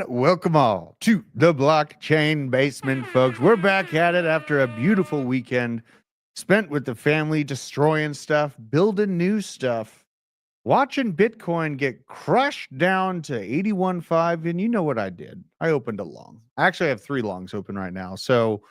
Welcome all to the blockchain basement, folks. We're back at it after a beautiful weekend spent with the family, destroying stuff, building new stuff, watching Bitcoin get crushed down to 81.5. And you know what I did? I opened a long. I actually have 3 longs open right now. So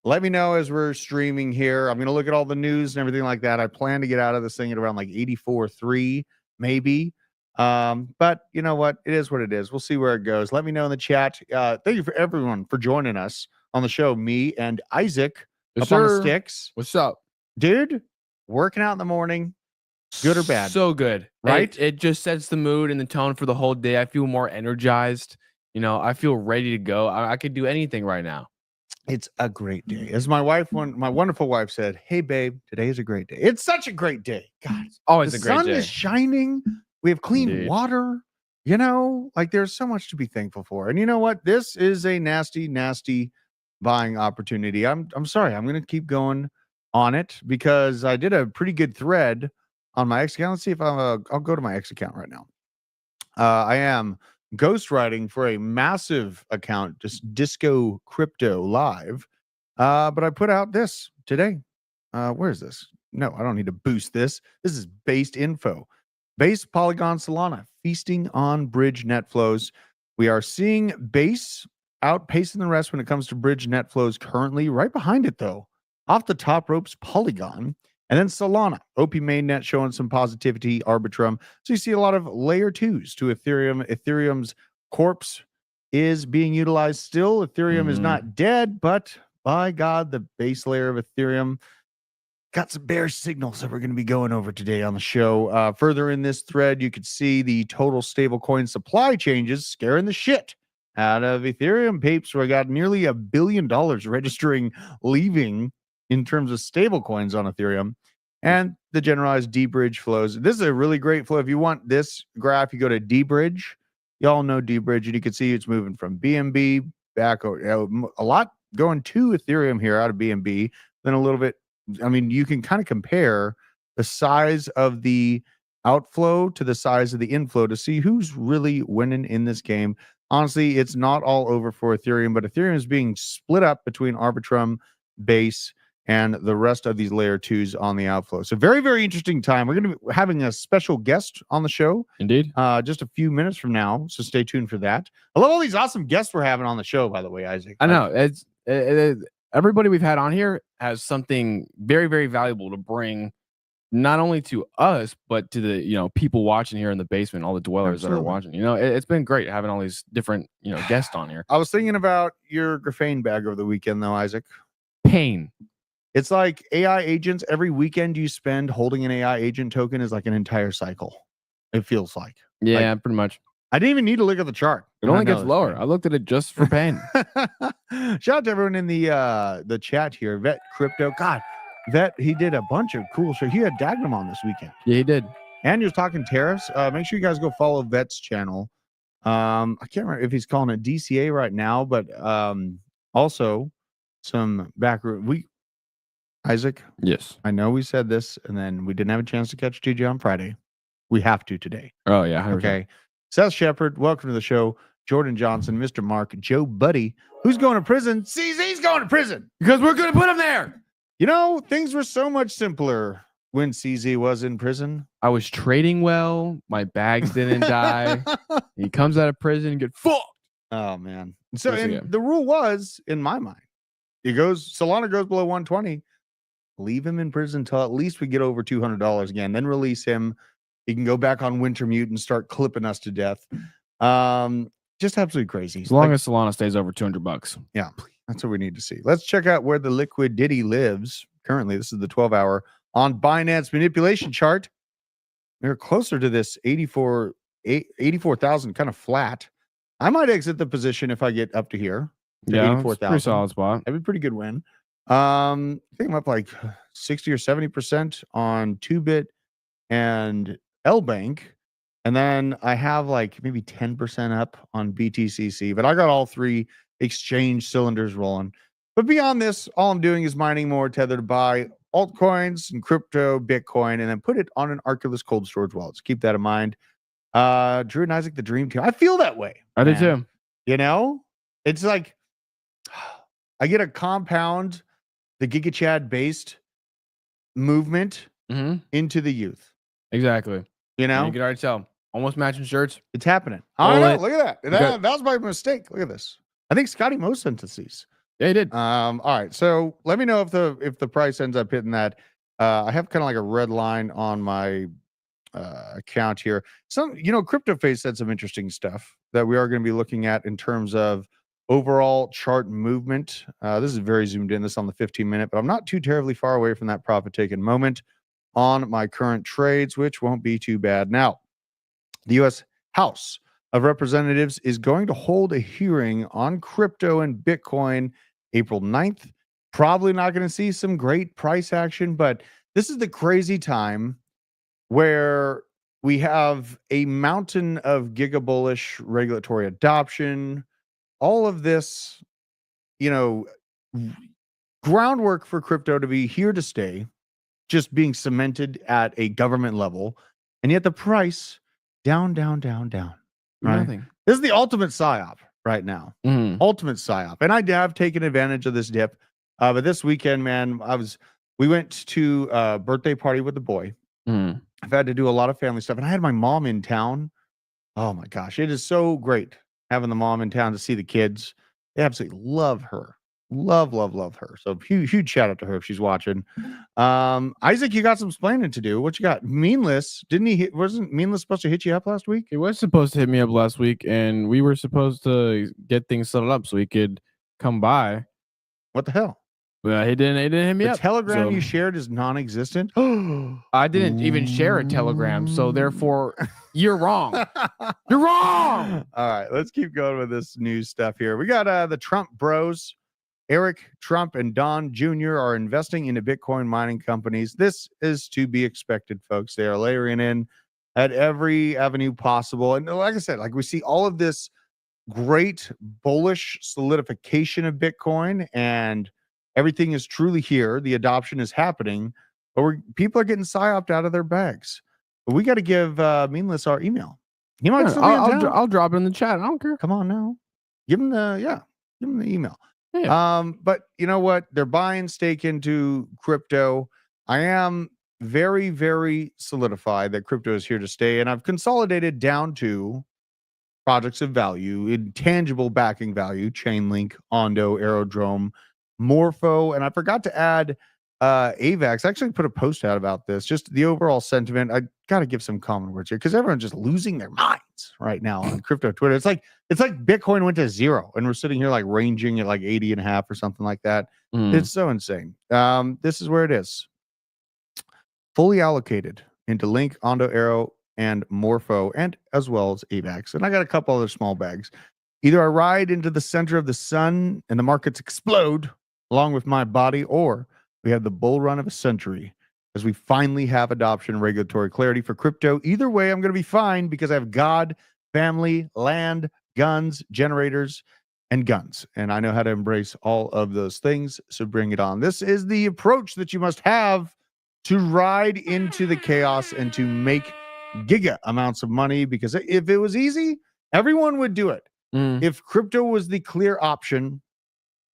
let me know as we're streaming here. I'm going to look at all the news and everything like that. I plan to get out of this thing at around like 84.3, maybe. But you know what? It is what it is. We'll see where it goes. Let me know in the chat. Thank you for everyone for joining us on the show. Me and Isaac up on the sticks. What's up, dude? Working out in the morning. Good or bad? So good, right? It just sets the mood and the tone for the whole day. I feel more energized. You know, I feel ready to go. I could do anything right now. It's a great day. As my wonderful wife said, "Hey, babe, today is a great day." It's such a great day, guys. Always a great day. The sun is shining. We have clean water, you know, like there's so much to be thankful for. And you know what? This is a nasty, nasty buying opportunity. I'm sorry. I'm going to keep going on it because I did a pretty good thread on my X account. Let's see if I'll go to my X account right now. I am ghostwriting for a massive account, just Disco Crypto Live. But I put out this today. Where is this? No, I don't need to boost this. This is based info. Base, Polygon, Solana, feasting on bridge net flows. We are seeing Base outpacing the rest when it comes to bridge net flows currently. Right behind it, though, off the top ropes, Polygon. And then Solana, OP mainnet showing some positivity, Arbitrum. So you see a lot of layer 2s to Ethereum. Ethereum's corpse is being utilized still. Ethereum is not dead, but by God, the base layer of Ethereum got some bearish signals that we're going to be going over today on the show. Further in this thread, you could see the total stablecoin supply changes scaring the shit out of Ethereum peeps. Where I got nearly $1 billion registering, leaving in terms of stablecoins on Ethereum, and the generalized D-Bridge flows. This is a really great flow. If you want this graph, you go to D-Bridge. Y'all know D-Bridge, and you can see it's moving from BNB back over. A lot going to Ethereum here out of BNB, then a little bit. I mean, you can kind of compare the size of the outflow to the size of the inflow to see who's really winning in this game. Honestly, it's not all over for Ethereum, but Ethereum is being split up between Arbitrum, Base, and the rest of these layer 2s on the outflow. So very, very interesting time. We're going to be having a special guest on the show. Indeed. Just a few minutes from now, so stay tuned for that. I love all these awesome guests we're having on the show, by the way, Isaac. I know. Everybody we've had on here has something very, very valuable to bring, not only to us, but to the people watching here in the basement, all the dwellers that are watching. It's been great having all these different guests on here. I was thinking about your graphene bag over the weekend, though, Isaac. Pain. It's like AI agents. Every weekend you spend holding an AI agent token is like an entire cycle. It feels like. Yeah, pretty much. I didn't even need to look at the chart. It only gets lower. I looked at it just for pain. Shout out to everyone in the chat here. Vet Crypto. God, Vet, he did a bunch of cool shit. He had Dagnum on this weekend. Yeah, he did. And he was talking tariffs. Make sure you guys go follow Vet's channel. I can't remember if he's calling it DCA right now, but also some backroom. Isaac? Yes. I know we said this, and then we didn't have a chance to catch TJ on Friday. We have to today. Oh, yeah. 100%. Okay. Seth Shepard, welcome to the show. Jordan Johnson, Mr. Mark, Joe Buddy, who's going to prison? CZ's going to prison. Because we're going to put him there. Things were so much simpler when CZ was in prison. I was trading well. My bags didn't die. He comes out of prison and get fucked. Oh, man. So the rule was, in my mind, Solana goes below 120. Leave him in prison until at least we get over $200 again. Then release him. He can go back on Wintermute and start clipping us to death. Just absolutely crazy. As long as Solana stays over $200. Yeah, that's what we need to see. Let's check out where the liquidity lives. Currently, this is the 12-hour on Binance manipulation chart. We're closer to this 84,000 kind of flat. I might exit the position if I get up to here. Yeah, 84,000. pretty solid spot. That'd be a pretty good win. I think I'm up like 60 or 70% on 2-bit and LBank. And then I have like maybe 10% up on BTCC, but I got all three exchange cylinders rolling. But beyond this, all I'm doing is mining more Tether to buy altcoins and crypto, Bitcoin, and then put it on an Arculus cold storage wallet. So keep that in mind. Drew and Isaac, the dream team. I feel that way. I do too. You know, it's like I get a compound, the Giga Chad based movement into the youth. Exactly. You know, you can already tell. Almost matching shirts. It's happening. I know. Look at that. That was my mistake. Look at this. I think Scotty Mo sent us these. Yeah, he did. All right. So let me know if the price ends up hitting that. I have kind of like a red line on my account here. CryptoFace said some interesting stuff that we are going to be looking at in terms of overall chart movement. This is very zoomed in. This is on the 15-minute, but I'm not too terribly far away from that profit-taking moment on my current trades, which won't be too bad. Now, the U.S. House of Representatives is going to hold a hearing on crypto and Bitcoin April 9th. Probably not going to see some great price action, but this is the crazy time where we have a mountain of gigabullish regulatory adoption, all of this, groundwork for crypto to be here to stay, just being cemented at a government level, and yet the price down. Right? Nothing. This is the ultimate psyop right now. Ultimate psyop. And I have taken advantage of this dip. But this weekend, man, we went to a birthday party with the boy. I've had to do a lot of family stuff, and I had my mom in town. Oh my gosh, it is so great having the mom in town to see the kids. They absolutely love her. Love her. So huge shout out to her if she's watching. Isaac, you got some explaining to do. What you got? Meanless, wasn't Meanless supposed to hit you up last week? He was supposed to hit me up last week, and we were supposed to get things settled up so he could come by. What the hell? Well, he didn't hit me up. The telegram you shared is non-existent. I didn't even share a telegram, so therefore you're wrong. You're wrong. All right, let's keep going with this news stuff here. We got the Trump bros. Eric Trump and Don Jr. are investing into Bitcoin mining companies. This is to be expected, folks. They are layering in at every avenue possible. And like I said, we see all of this great bullish solidification of Bitcoin, and everything is truly here. The adoption is happening, but people are getting psyoped out of their bags. But we got to give Meanless our email. He might still be in town. I'll drop it in the chat. I don't care. Come on now. Give him the email. Yeah. But you know what? They're buying stake into crypto. I am very, very solidified that crypto is here to stay, and I've consolidated down to projects of value, intangible backing value, Chainlink, Ondo, Aerodrome, Morpho, and I forgot to add AVAX. I actually put a post out about this, just the overall sentiment. I got to give some common words here because everyone's just losing their minds right now on crypto Twitter. It's like Bitcoin went to zero and we're sitting here ranging at 80.5 or something like that. It's so insane. This is where it is. Fully allocated into Link, Ondo, Aero, and Morpho, and as well as AVAX. And I got a couple other small bags. Either I ride into the center of the sun and the markets explode along with my body, or we have the bull run of a century as we finally have adoption and regulatory clarity for crypto. Either way, I'm going to be fine because I have God, family, land, guns, generators, and guns. And I know how to embrace all of those things. So bring it on. This is the approach that you must have to ride into the chaos and to make giga amounts of money, because if it was easy, everyone would do it. If crypto was the clear option,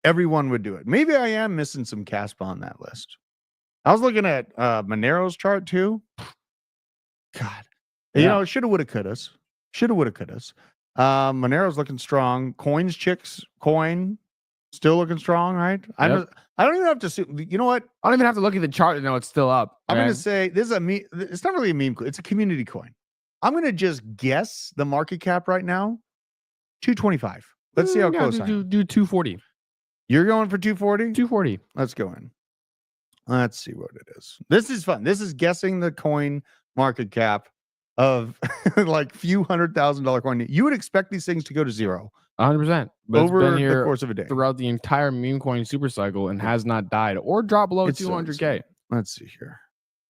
everyone would do it. Maybe I am missing some Caspa on that list. I was looking at Monero's chart too. God, shoulda, woulda, couldas. Shoulda, woulda, couldas. Monero's looking strong. Coin still looking strong, right? Yep. I don't even have to see. You know what? I don't even have to look at the chart to know it's still up. I'm going to say this is it's not really a meme. It's a community coin. I'm going to just guess the market cap right now. 225. Let's see how close I am. Do 240. You're going for 240? 240. Let's go in. Let's see what it is. This is fun. This is guessing the coin market cap of like few $100,000 coin. You would expect these things to go to zero 100%. But over it's been here the course of a day throughout the entire meme coin super cycle and has not died or dropped below It's so 200K. Let's see here.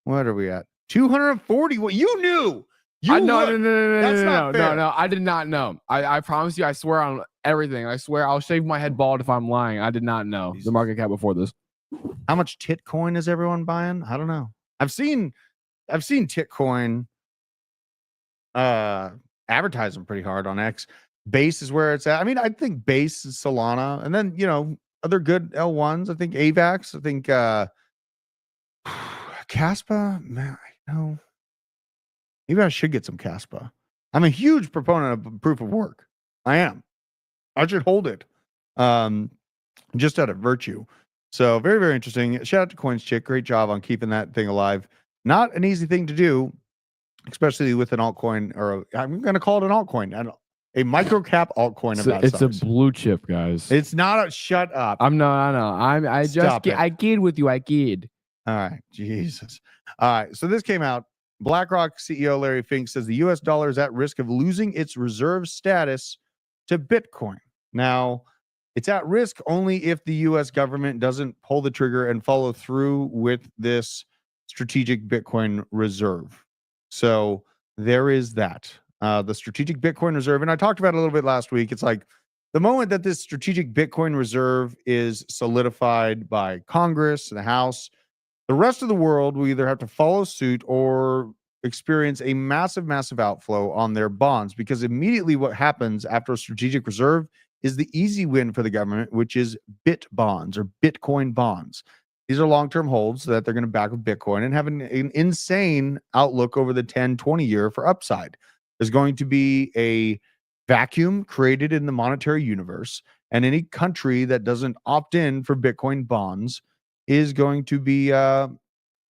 What are we at? 240. What you knew? No, I did not know. I promise you, I swear on everything. I swear I'll shave my head bald if I'm lying. I did not know the market cap before this. How much Titcoin is everyone buying? I don't know. I've seen Titcoin advertising pretty hard on X. Base is where it's at. I mean, I think Base is Solana, and then other good L1s. I think AVAX. I think Caspa. Man, I know. Maybe I should get some Caspa. I'm a huge proponent of proof of work. I am. I should hold it. Just out of virtue. So very, very interesting. Shout out to Coins Chick. Great job on keeping that thing alive. Not an easy thing to do, especially with an altcoin, or I'm going to call it an altcoin. A microcap altcoin of that size. It's a blue chip, guys. It's not a shut up. I kid with you. I kid. All right. Jesus. All right. So this came out. BlackRock CEO Larry Fink says the US dollar is at risk of losing its reserve status to Bitcoin. Now, it's at risk only if the US government doesn't pull the trigger and follow through with this strategic Bitcoin reserve. So there is that. The strategic Bitcoin reserve. And I talked about it a little bit last week. It's like the moment that this strategic Bitcoin reserve is solidified by Congress and the House, the rest of the world will either have to follow suit or experience a massive, massive outflow on their bonds, because immediately what happens after a strategic reserve is the easy win for the government, which is BIT bonds or Bitcoin bonds. These are long-term holds that they're going to back with Bitcoin and have an insane outlook over the 10, 20 year for upside. There's going to be a vacuum created in the monetary universe, and any country that doesn't opt in for Bitcoin bonds is going to be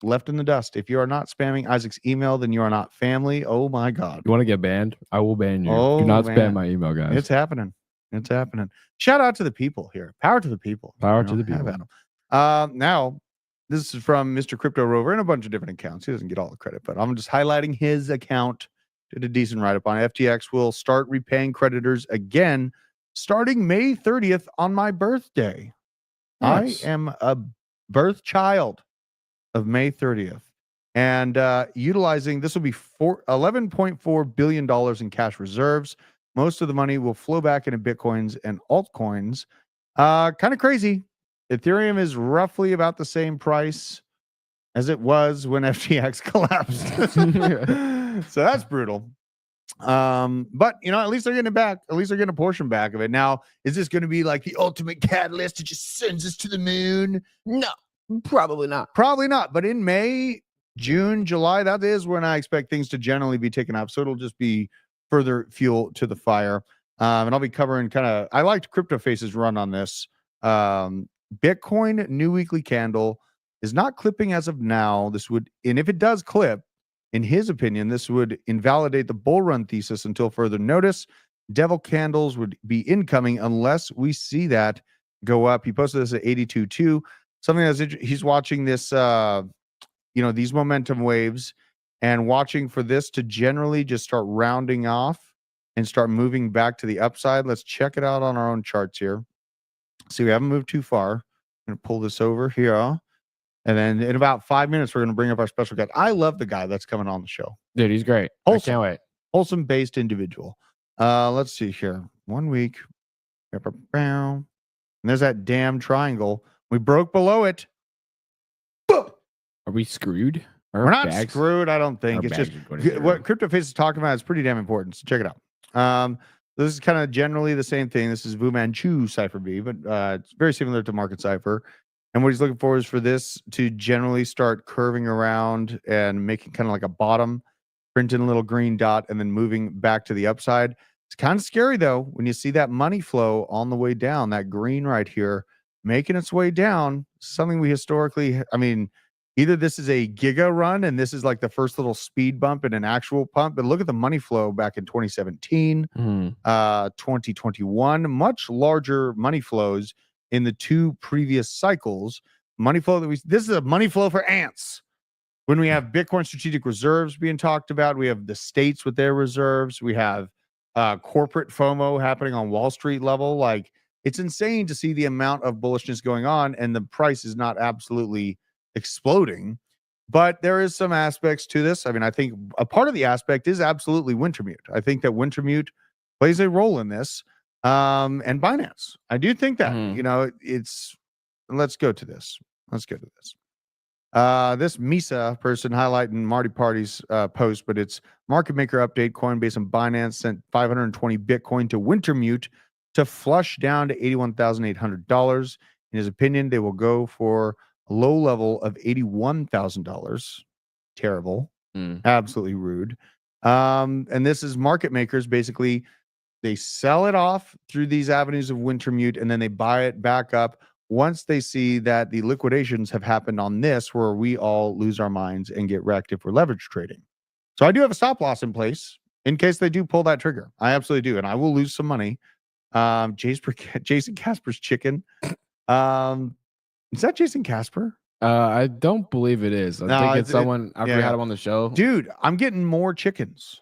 left in the dust. If you are not spamming Isaac's email, then you are not family. Oh my God. You want to get banned? I will ban you. Do not spam my email, guys. It's happening. It's happening. Shout out to the people here. Power to the people. Power to the people. Now, this is from Mr. Crypto Rover and a bunch of different accounts. He doesn't get all the credit, but I'm just highlighting his account. Did a decent write-up on FTX will start repaying creditors again starting May 30th on my birthday. Nice. I am a birth child of May 30th. And utilizing, this will be $11.4 billion in cash reserves. Most of the money will flow back into Bitcoins and altcoins. Kind of crazy. Ethereum is roughly about the same price as it was when FTX collapsed. So that's brutal. But at least they're getting it back. At least they're getting a portion back of it. Now, is this going to be like the ultimate catalyst? It just sends us to the moon? No, probably not. Probably not. But in May, June, July, that is when I expect things to generally be taken up. So it'll just be further fuel to the fire. And I'll be covering I liked Crypto Face's run on this. Bitcoin new weekly candle is not clipping as of now. And if it does clip, in his opinion, this would invalidate the bull run thesis until further notice. Devil candles would be incoming unless we see that go up. He posted this at 82.2. Something that's he's watching this, these momentum waves and watching for this to generally just start rounding off and start moving back to the upside. Let's check it out on our own charts here. See, we haven't moved too far. I'm going to pull this over here. And then in about 5 minutes, we're going to bring up our special guest. I love the guy that's coming on the show. Dude, he's great. Wholesome, I can't wait. Wholesome-based individual. Let's see here. 1 week. And there's that damn triangle. We broke below it. Boop. Are we screwed? We're not screwed, I don't think. It's just what Crypto Face is talking about is pretty damn important. So check it out. This is kind of generally the same thing. This is Fu Manchu Cypher B, but it's very similar to Market Cypher. And what he's looking for is for this to generally start curving around and making kind of like a bottom, printing a little green dot, and then moving back to the upside. It's kind of scary, though, when you see that money flow on the way down, that green right here, making its way down. Something we historically, either this is a giga run and this is like the first little speed bump in an actual pump, but look at the money flow back in 2017, 2021, much larger money flows in the two previous cycles. Money flow this is a money flow for ants When we have Bitcoin strategic reserves being talked about, we have the states with their reserves. We have corporate FOMO happening on Wall Street level. Like, it's insane to see the amount of bullishness going on, and the price is not absolutely exploding. But there is some aspects to this. I mean, I think a part of the aspect is absolutely Wintermute. I think that Wintermute plays a role in this, and Binance. I do think that, you know, it's. Let's go to this. Let's go to this. This Misa person highlighting Marty Party's post, but it's market maker update. Coinbase and Binance sent 520 Bitcoin to Wintermute to flush down to $81,800. In his opinion, they will go for a low level of $81,000. Terrible. Absolutely rude. And this is market makers. Basically, they sell it off through these avenues of Wintermute, and then they buy it back up once they see that the liquidations have happened on this, where we all lose our minds and get wrecked if we're leverage trading. So I do have a stop loss in place in case they do pull that trigger. I absolutely do. And I will lose some money. Jason Casper's chicken. Is that Jason Casper? I don't believe it is. I think it's someone after we had him on the show. Dude, I'm getting more chickens.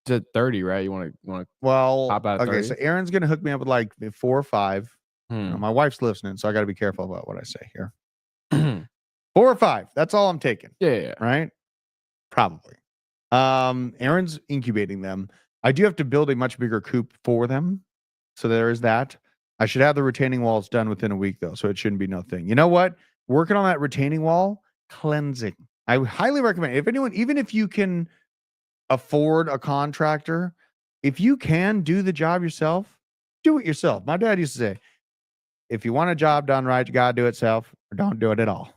It's at 30, right? You want to well, pop out at okay, 30? So Aaron's gonna hook me up with like 4 or 5. You know, my wife's listening, so I got to be careful about what I say here. 4 or 5. That's all I'm taking. Yeah. Right? Probably. Aaron's incubating them. I do have to build a much bigger coop for them. So there is that. I should have the retaining walls done within a week, though, so it shouldn't be no thing. You know what? Working on that retaining wall, cleansing. I would highly recommend, if anyone, even if you can afford a contractor, if you can do the job yourself, do it yourself. My dad used to say, if you want a job done right, you got to do it yourself or don't do it at all.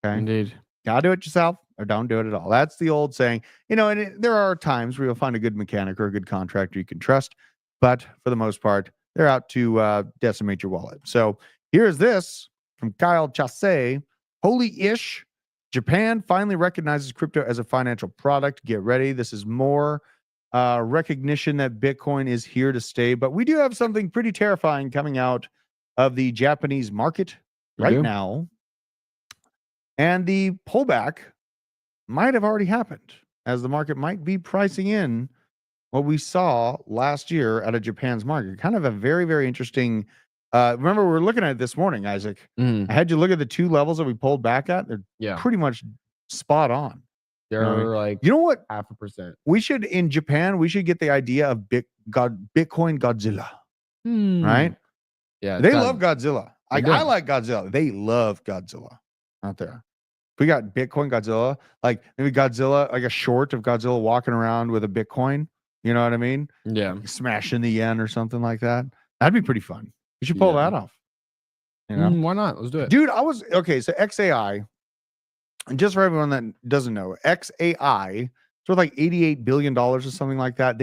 Okay. Indeed. Got to do it yourself or don't do it at all. That's the old saying, you know, and there are times where you'll find a good mechanic or a good contractor you can trust, but for the most part, they're out to decimate your wallet. So here's this from Kyle Chasse. Holy-ish. Japan finally recognizes crypto as a financial product. Get ready. This is more recognition that Bitcoin is here to stay, but we do have something pretty terrifying coming out of the Japanese market right now. And the pullback might have already happened, as the market might be pricing in what we saw last year out of Japan's market. Kind of a very, very interesting. Remember, we were looking at it this morning, Isaac. I had you look at the 2 levels that we pulled back at. They're pretty much spot on. They're like, you know what? 0.5%. We should, in Japan, we should get the idea of Bitcoin Godzilla. Right? Yeah, they love Godzilla. I like Godzilla. They love Godzilla out there. We got Bitcoin Godzilla, like maybe Godzilla, like a short of Godzilla walking around with a Bitcoin. You know what I mean? Yeah. Like smashing the yen or something like that. That'd be pretty fun. We should pull that off. You know? Why not? Let's do it. Dude, so XAI, and just for everyone that doesn't know, XAI, it's worth like $88 billion or something like that.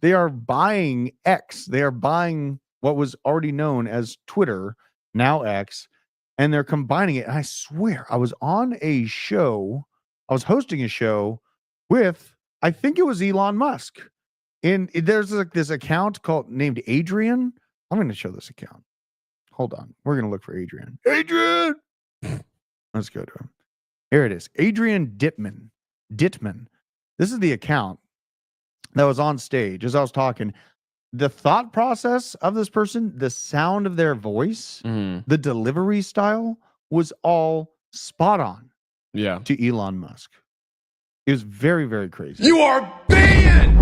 They are buying X. They are buying what was already known as Twitter, now X, and they're combining it. And I swear, I was on a show, I was hosting a show with, I think it was Elon Musk. And there's like this account named Adrian. I'm going to show this account. Hold on. We're going to look for Adrian. Adrian! Let's go to him. Here it is. Adrian Dittman. This is the account that was on stage as I was talking. The thought process of this person, the sound of their voice, the delivery style was all spot on to Elon Musk. It was very, very crazy. You are banned!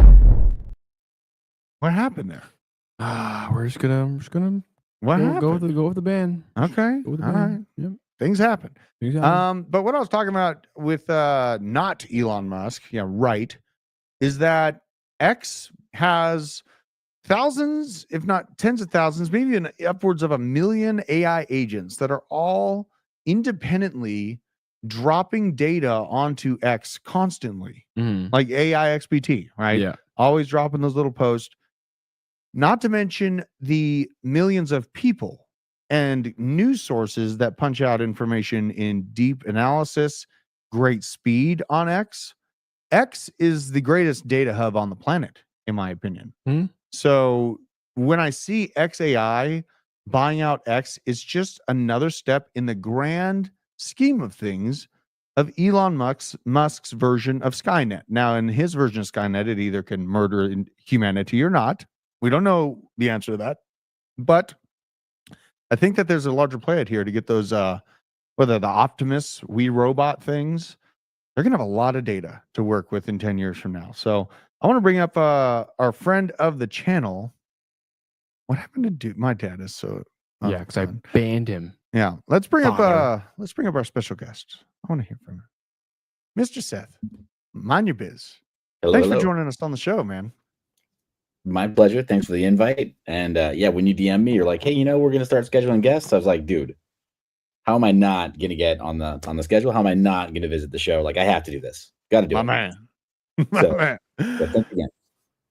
What happened there? We're just gonna What happened? Go with the ban. Okay. Go with the All ban. right. Yep. Things happen. Exactly. But what I was talking about with not Elon Musk, right, is that X has thousands, if not tens of thousands, maybe even upwards of 1 million AI agents that are all independently dropping data onto X constantly, like AI XBT, right? Yeah. Always dropping those little posts. Not to mention the millions of people and news sources that punch out information in deep analysis, great speed on X. X is the greatest data hub on the planet, in my opinion. So when I see XAI buying out X, it's just another step in the grand scheme of things of Elon Musk's version of Skynet. Now, in his version of Skynet, it either can murder humanity or not. We don't know the answer to that. But I think that there's a larger play out here to get those, whether the Optimus, We Robot things, they're going to have a lot of data to work with in 10 years from now. So I want to bring up our friend of the channel. What happened to dude? My dad is so Yeah, because I banned him. Yeah, let's bring up Father. our special guest. I want to hear from him, Mr. Seth. Mind your biz. Hello, Thanks hello. for joining us on the show, man. My pleasure. Thanks for the invite. And yeah, when you DM me, you're like, hey, we're gonna start scheduling guests. I was like, dude, how am I not gonna get on the schedule? How am I not gonna visit the show? Like, I have to do this. Got to do My it. man. So, Man. so thanks again.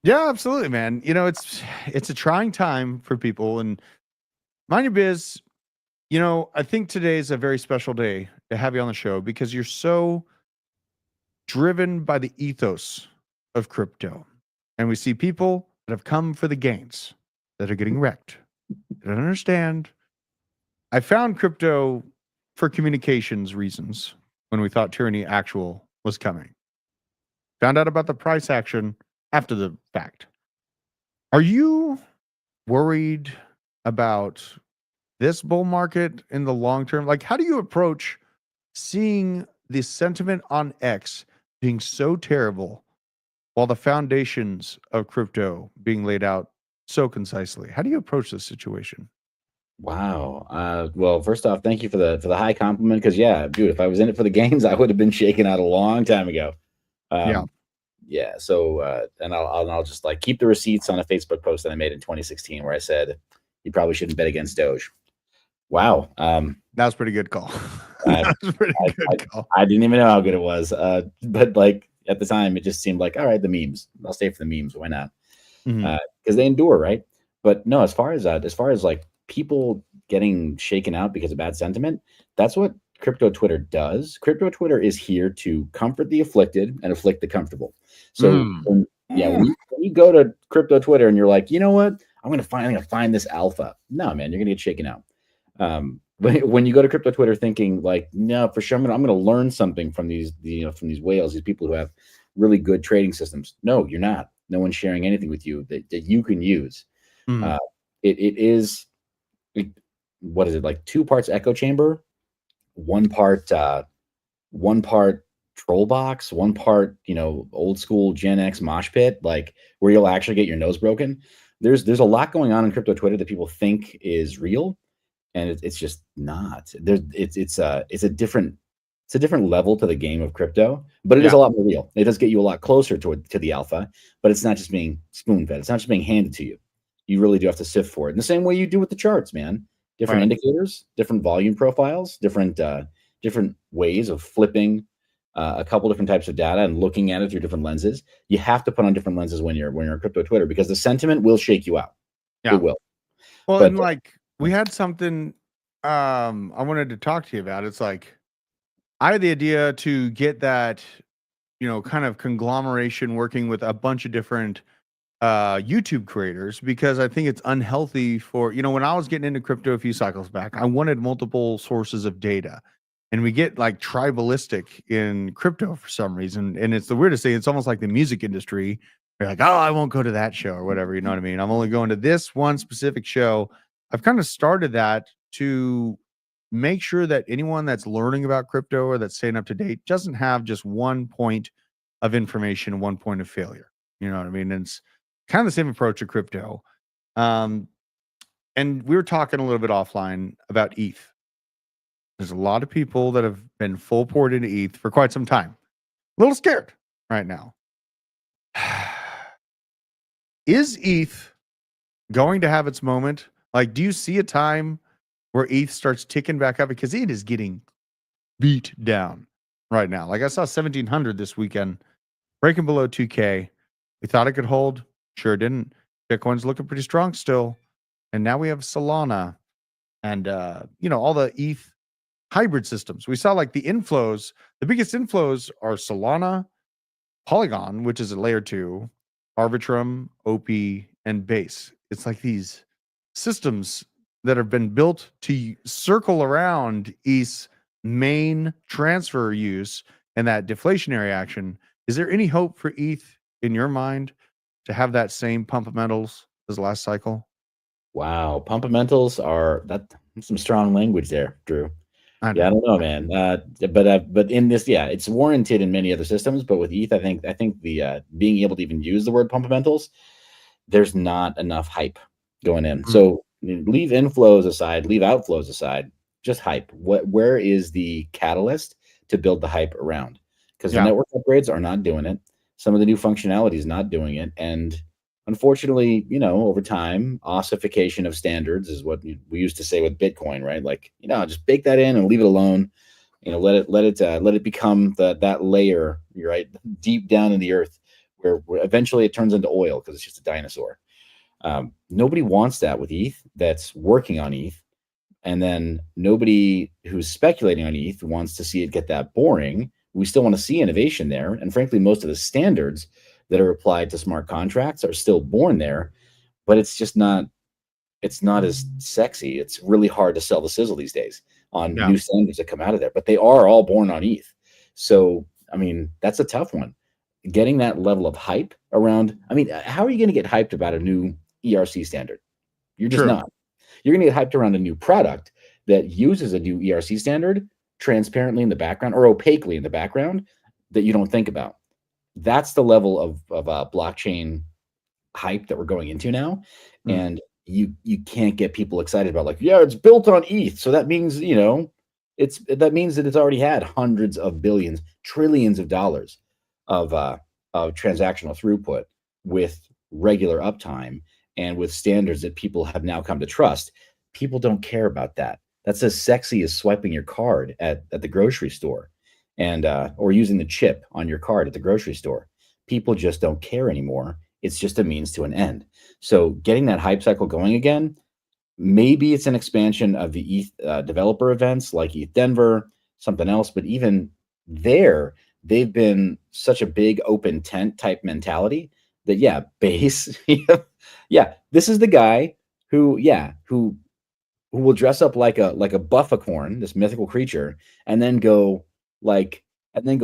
Yeah, absolutely, man. It's a trying time for people, and Mind Your Biz. I think today is a very special day to have you on the show because you're so driven by the ethos of crypto. And we see people that have come for the gains that are getting wrecked. They don't understand. I found crypto for communications reasons when we thought Tyranny Actual was coming. Found out about the price action after the fact. Are you worried about this bull market in the long term? Like, how do you approach seeing the sentiment on X being so terrible while the foundations of crypto being laid out so concisely? How do you approach this situation? Wow. Well, first off, thank you for the high compliment. Because yeah, dude, if I was in it for the gains, I would have been shaken out a long time ago. Yeah. So and I'll just like keep the receipts on a Facebook post that I made in 2016 where I said you probably shouldn't bet against Doge. Wow. That was a pretty good call. That was a pretty good call. I didn't even know how good it was. But like at the time, it just seemed like, all right, the memes. I'll stay for the memes. Why not? Because they endure, right? But no, as far as like people getting shaken out because of bad sentiment, that's what crypto Twitter does. Crypto Twitter is here to comfort the afflicted and afflict the comfortable. So when you go to crypto Twitter and you're like, you know what? I'm gonna find this alpha. No, man, you're gonna get shaken out. When you go to crypto Twitter thinking like, no, for sure, I'm gonna learn something from these whales, these people who have really good trading systems. No, you're not. No one's sharing anything with you that you can use. It is what is it, like 2 parts echo chamber, 1 part troll box, 1 part old school Gen X mosh pit, like where you'll actually get your nose broken. There's a lot going on in crypto Twitter that people think is real, and it's just not. It's a different level to the game of crypto, but it is a lot more real. It does get you a lot closer to the alpha, but it's not just being spoon fed. It's not just being handed to you. You really do have to sift for it in the same way you do with the charts, man. Different indicators, different volume profiles, different ways of flipping a couple different types of data and looking at it through different lenses. You have to put on different lenses when you're in crypto Twitter because the sentiment will shake you out. Yeah. It will. Well, but, and like we had something I wanted to talk to you about. It's like I had the idea to get that, kind of conglomeration working with a bunch of different YouTube creators because I think it's unhealthy for, when I was getting into crypto a few cycles back, I wanted multiple sources of data. And we get like tribalistic in crypto for some reason. And it's the weirdest thing. It's almost like the music industry. You're like, oh, I won't go to that show or whatever. You know what I mean? I'm only going to this one specific show. I've kind of started that to make sure that anyone that's learning about crypto or that's staying up to date doesn't have just one point of information, one point of failure. You know what I mean? And it's kind of the same approach to crypto. And we were talking a little bit offline about ETH. There's a lot of people that have been full poured into ETH for quite some time. A little scared right now. Is ETH going to have its moment? Like, do you see a time where ETH starts ticking back up? Because it is getting beat down right now. Like I saw 1,700 this weekend, breaking below 2K. We thought it could hold. Sure didn't. Bitcoin's looking pretty strong still. And now we have Solana and, all the ETH hybrid systems. We saw like the inflows. The biggest inflows are Solana, Polygon, which is a layer 2, Arbitrum, OP, and Base. It's like these systems that have been built to circle around ETH's main transfer use and that deflationary action, is there any hope for ETH in your mind to have that same fundamentals as last cycle? Wow, fundamentals are that's some strong language there, Drew. Yeah, I don't know, man. But in this, yeah, it's warranted in many other systems. But with ETH, I think the being able to even use the word fundamentals, there's not enough hype going in. So leave inflows aside, leave outflows aside, just hype. Where is the catalyst to build the hype around? Because the network upgrades are not doing it. Some of the new functionality is not doing it, and unfortunately, over time, ossification of standards is what we used to say with Bitcoin, right? Like, just bake that in and leave it alone. Let it become that layer, right, deep down in the earth, where eventually it turns into oil because it's just a dinosaur. Nobody wants that with ETH that's working on ETH. And then nobody who's speculating on ETH wants to see it get that boring. We still want to see innovation there. And frankly, most of the standards that are applied to smart contracts are still born there, but it's just not as sexy. It's really hard to sell the sizzle these days on new standards that come out of there, but they are all born on ETH. So, I mean, that's a tough one. Getting that level of hype around, I mean, how are you going to get hyped about a new ERC standard? You're just not. You're going to get hyped around a new product that uses a new ERC standard transparently in the background or opaquely in the background that you don't think about. That's the level of blockchain hype that we're going into now. And you can't get people excited about, like, yeah, it's built on ETH. So that means, that means that it's already had hundreds of billions, trillions of dollars of transactional throughput with regular uptime and with standards that people have now come to trust. People don't care about that. That's as sexy as swiping your card at the grocery store and or using the chip on your card at the grocery store. People just don't care anymore. It's just a means to an end. So getting that hype cycle going again, maybe it's an expansion of the ETH developer events like ETH Denver, something else. But even there, they've been such a big open tent type mentality that, base, this is the guy who will dress up like a buffacorn, this mythical creature, and then go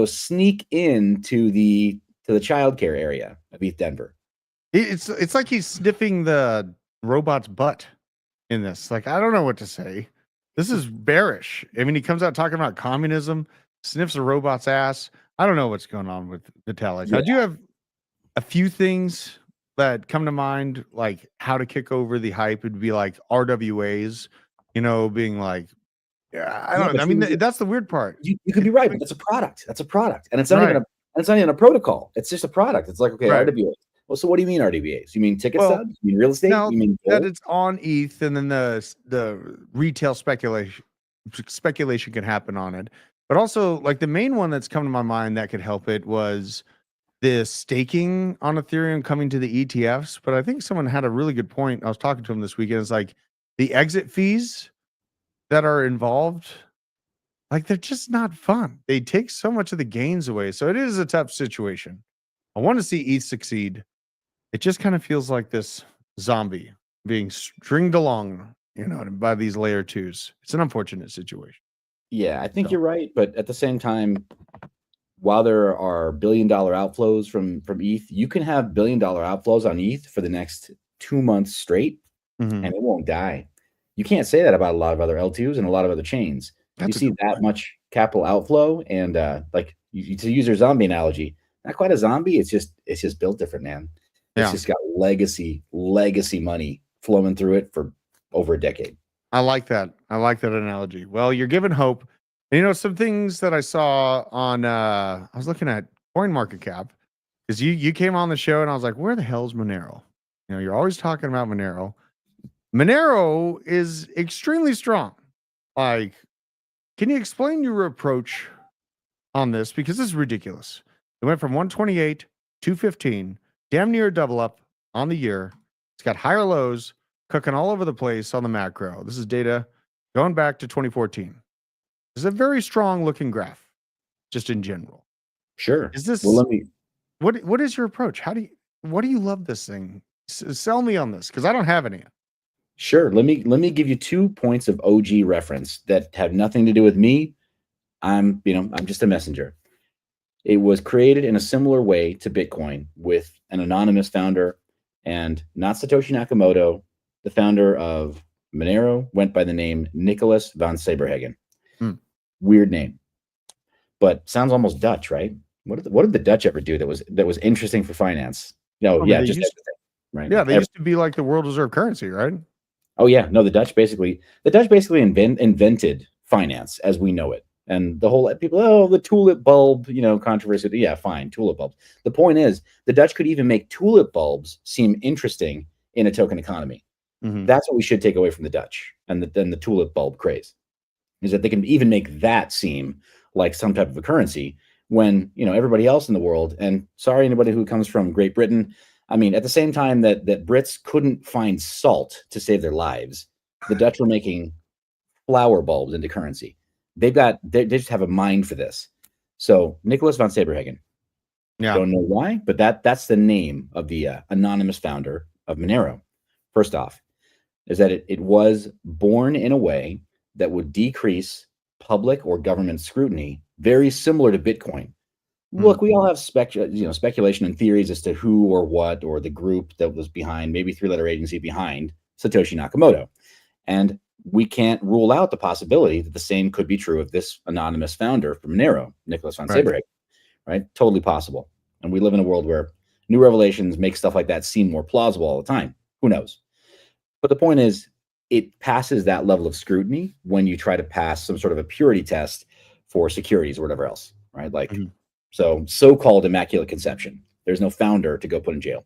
sneak into the childcare area of ETH Denver. It's like he's sniffing the robot's butt in this. Like, I don't know what to say. This is bearish. I mean, he comes out talking about communism, sniffs a robot's ass. I don't know what's going on with Vitalik. I do have a few things that come to mind, like how to kick over the hype. It'd be like RWAs, being like, I don't know. I mean, that's the weird part. You could be right, but that's a product. That's a product, and it's not even a protocol. It's just a product. It's like, okay, RWAs. Well, so what do you mean RWAs? You mean ticket stubs? You mean real estate? No, you mean that it's on ETH, and then the retail speculation can happen on it. But also, like, the main one that's come to my mind that could help it was the staking on Ethereum coming to the ETFs. But I think someone had a really good point. I was talking to him this weekend. It's like the exit fees that are involved, like, they're just not fun. They take so much of the gains away. So it is a tough situation. I want to see ETH succeed. It just kind of feels like this zombie being stringed along, by these layer twos. It's an unfortunate situation. Yeah, I think you're right. But at the same time, while there are billion-dollar outflows from ETH, you can have billion-dollar outflows on ETH for the next 2 months straight, and it won't die. You can't say that about a lot of other L2s and a lot of other chains. You see that much capital outflow, and to use your zombie analogy, not quite a zombie. It's just built different, man. It's just got legacy money flowing through it for over a decade. I like that. I like that analogy. Well, you're giving hope. And, some things that I saw on, I was looking at CoinMarketCap, because you came on the show and I was like, where the hell's Monero? You're always talking about Monero. Monero is extremely strong. Like, can you explain your approach on this? Because this is ridiculous. It went from 128 to 15, damn near double up on the year. It's got higher lows, cooking all over the place on the macro. This is data going back to 2014. It's a very strong looking graph, just in general. Sure. Is this, well, let me, what is your approach? What do you love this thing? Sell me on this, because I don't have any. Sure. Let me give you 2 points of OG reference that have nothing to do with me, I'm just a messenger. It was created in a similar way to Bitcoin with an anonymous founder, and not Satoshi Nakamoto. The founder of Monero went by the name Nicholas van Saberhagen. Weird name, but sounds almost Dutch, right? What did the Dutch ever do that was interesting for finance? No, yeah, just everything, right? Yeah, they used to be like the world reserve currency, right? Oh yeah, no, the Dutch basically invented finance as we know it. And the whole people, the tulip bulb, controversy. Yeah, fine, tulip bulbs. The point is, the Dutch could even make tulip bulbs seem interesting in a token economy. That's what we should take away from the Dutch and the tulip bulb craze, is that they can even make that seem like some type of a currency when everybody else in the world. And sorry, anybody who comes from Great Britain. I mean, at the same time that Brits couldn't find salt to save their lives, the Dutch were making flower bulbs into currency. They just have a mind for this. So Nicholas van Saberhagen. Yeah. Don't know why, but that's the name of the anonymous founder of Monero. First off, is that it was born in a way that would decrease public or government scrutiny, very similar to Bitcoin. Look, we all have speculation and theories as to who or what or the group that was behind, maybe three-letter agency behind Satoshi Nakamoto. And we can't rule out the possibility that the same could be true of this anonymous founder from Monero, Nicholas van Saberhagen, right? Totally possible. And we live in a world where new revelations make stuff like that seem more plausible all the time. Who knows? But the point is, it passes that level of scrutiny when you try to pass some sort of a purity test for securities or whatever else, right? Like, so-called immaculate conception. There's no founder to go put in jail.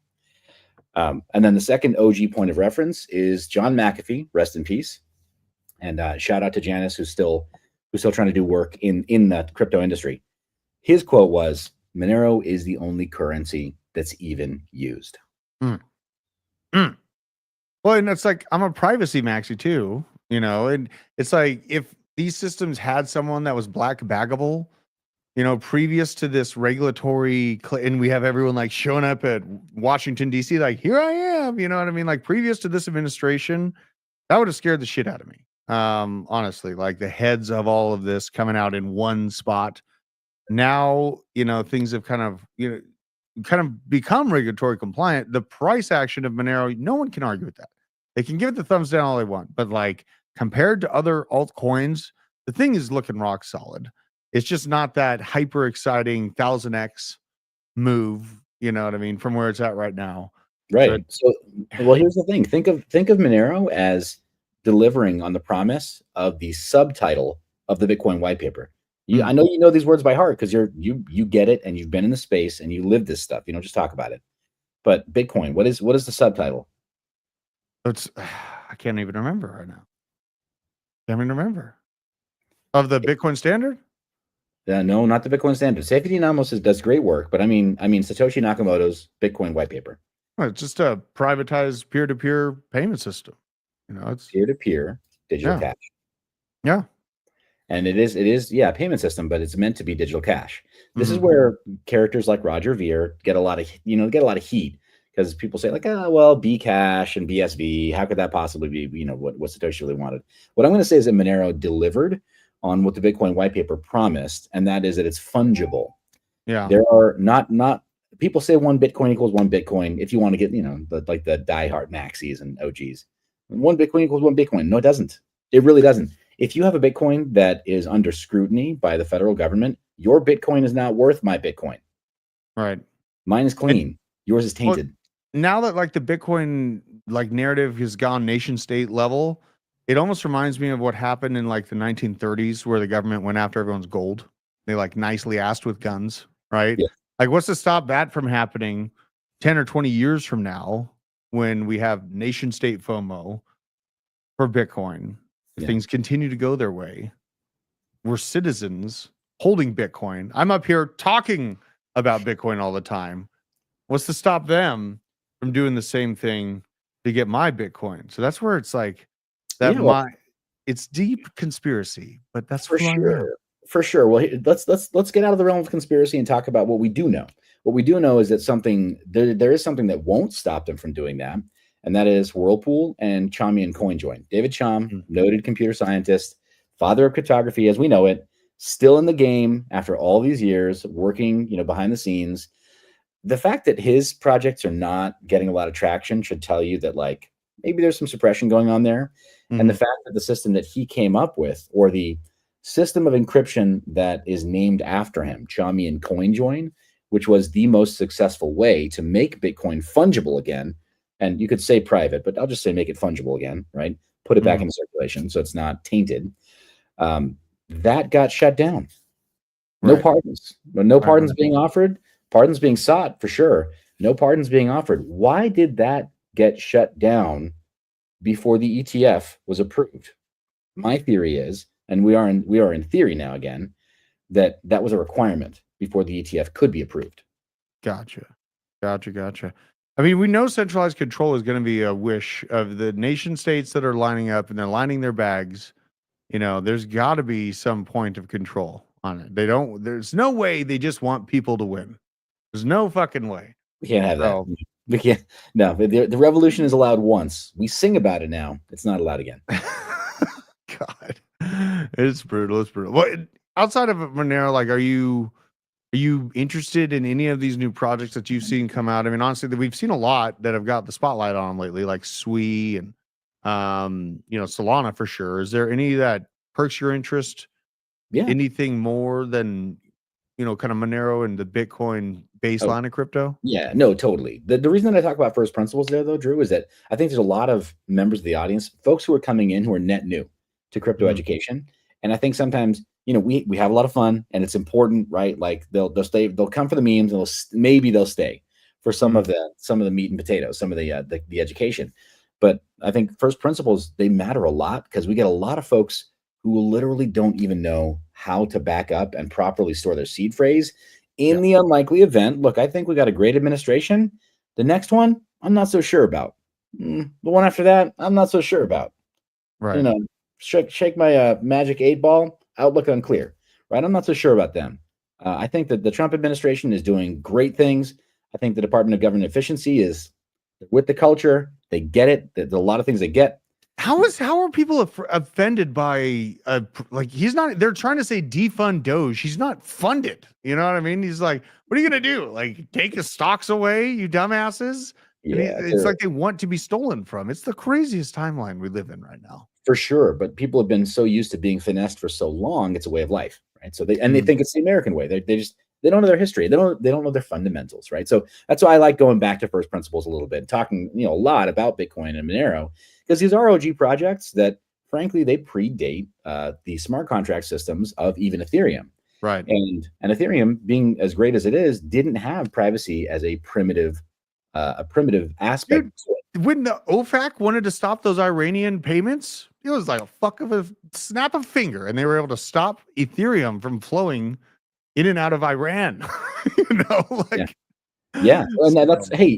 And then the second OG point of reference is John McAfee, rest in peace. And shout out to Janice, who's still trying to do work in the crypto industry. His quote was, "Monero is the only currency that's even used." Well, and it's like, I'm a privacy maxi too, and it's like, if these systems had someone that was black baggable, previous to this regulatory, and we have everyone like showing up at Washington, D.C., like, here I am, you know what I mean? Like, previous to this administration, that would have scared the shit out of me. Honestly, like the heads of all of this coming out in one spot. Now, things have kind of become regulatory compliant. The price action of Monero, no one can argue with that. They can give it the thumbs down all they want, but like compared to other altcoins, the thing is looking rock solid. It's just not that hyper exciting 1000x move, you know what I mean, from where it's at right now. Right. So, well, here's the thing. Think of Monero as delivering on the promise of the subtitle of the Bitcoin white paper. I know you know these words by heart because you get it and you've been in the space and you live this stuff. Just talk about it. But Bitcoin, what is the subtitle? I can't even remember right now. Can't even remember. Of the Bitcoin standard? No, not the Bitcoin standard. Safety Anonymous does great work, but I mean Satoshi Nakamoto's Bitcoin white paper. Well, it's just a privatized peer-to-peer payment system. It's peer-to-peer digital cash. Yeah. And it is a payment system, but it's meant to be digital cash. This is where characters like Roger Ver get a lot of heat because people say like, Bcash and BSV, how could that possibly be, what Satoshi really wanted? What I'm going to say is that Monero delivered on what the Bitcoin white paper promised, and that is that it's fungible. Yeah. There are not people say one Bitcoin equals one Bitcoin. If you want to get, the diehard maxis and OGs, one Bitcoin equals one Bitcoin. No, it doesn't. It really doesn't. If you have a Bitcoin that is under scrutiny by the federal government, your Bitcoin is not worth my Bitcoin. Right. Mine is clean. Yours is tainted. Well, now that like the Bitcoin narrative has gone nation state level, it almost reminds me of what happened in like the 1930s where the government went after everyone's gold. They like nicely asked with guns, right? Yeah. Like, what's to stop that from happening 10 or 20 years from now when we have nation state FOMO for Bitcoin? If things continue to go their way, we're citizens holding Bitcoin. I'm up here talking about Bitcoin all the time. What's to stop them from doing the same thing to get my Bitcoin? So that's where it's like that. It's deep conspiracy, but that's for sure. For sure. Well, let's get out of the realm of conspiracy and talk about what we do know. What we do know is that there is something that won't stop them from doing that. And that is Whirlpool and Chaumian CoinJoin. David Chaum, noted computer scientist, father of cryptography as we know it, still in the game after all these years working, behind the scenes. The fact that his projects are not getting a lot of traction should tell you that like maybe there's some suppression going on there. And the fact that the system that he came up with, or the system of encryption that is named after him, Chaumian CoinJoin, which was the most successful way to make Bitcoin fungible again. And you could say private, but I'll just say make it fungible again, right? Put it back into circulation so it's not tainted. That got shut down. No pardons. No pardons being offered. Pardons being sought for sure. No pardons being offered. Why did that get shut down before the ETF was approved? My theory is, and we are in theory now again, that was a requirement before the ETF could be approved. Gotcha. I mean, we know centralized control is going to be a wish of the nation states that are lining up and they're lining their bags. There's got to be some point of control on it. There's no way they just want people to win. There's no fucking way. We can't have that. We can't. No, the revolution is allowed once. We sing about it now. It's not allowed again. God, it's brutal. Well, outside of Monero, like, are you interested in any of these new projects that you've seen come out? I mean, honestly, we've seen a lot that have got the spotlight on them lately, like Sui and Solana for sure. Is there any that perks your interest? Yeah. Anything more than kind of Monero and the Bitcoin baseline of crypto? Yeah, no, totally. The reason that I talk about first principles there, though, Drew, is that I think there's a lot of members of the audience, folks who are coming in who are net new to crypto education, and I think sometimes we have a lot of fun, and it's important, right? Like they'll come for the memes, and maybe they'll stay for some of the meat and potatoes, some of the education. But I think first principles, they matter a lot because we get a lot of folks who literally don't even know how to back up and properly store their seed phrase in the unlikely event. Look, I think we got a great administration. The next one, I'm not so sure about. The one after that, I'm not so sure about. Right. Shake my magic 8-ball, outlook unclear. Right. I'm not so sure about them. I think that the Trump administration is doing great things. I think the Department of Government Efficiency is with the culture. They get it. There's a lot of things they get. How are people offended by he's not? They're trying to say defund Doge. He's not funded. You know what I mean? He's like, what are you gonna do? Like take his stocks away, you dumbasses? Yeah, it's like they want to be stolen from. It's the craziest timeline we live in right now. For sure, but people have been so used to being finessed for so long. It's a way of life, right? So they think it's the American way. They don't know their history. They don't know their fundamentals, right? So that's why I like going back to first principles a little bit, talking a lot about Bitcoin and Monero, because these are OG projects that, frankly, they predate the smart contract systems of even Ethereum. Right. And Ethereum, being as great as it is, didn't have privacy as a primitive aspect. Dude, when the OFAC wanted to stop those Iranian payments, it was like a snap of a finger, and they were able to stop Ethereum from flowing in and out of Iran. Yeah. And that's, hey,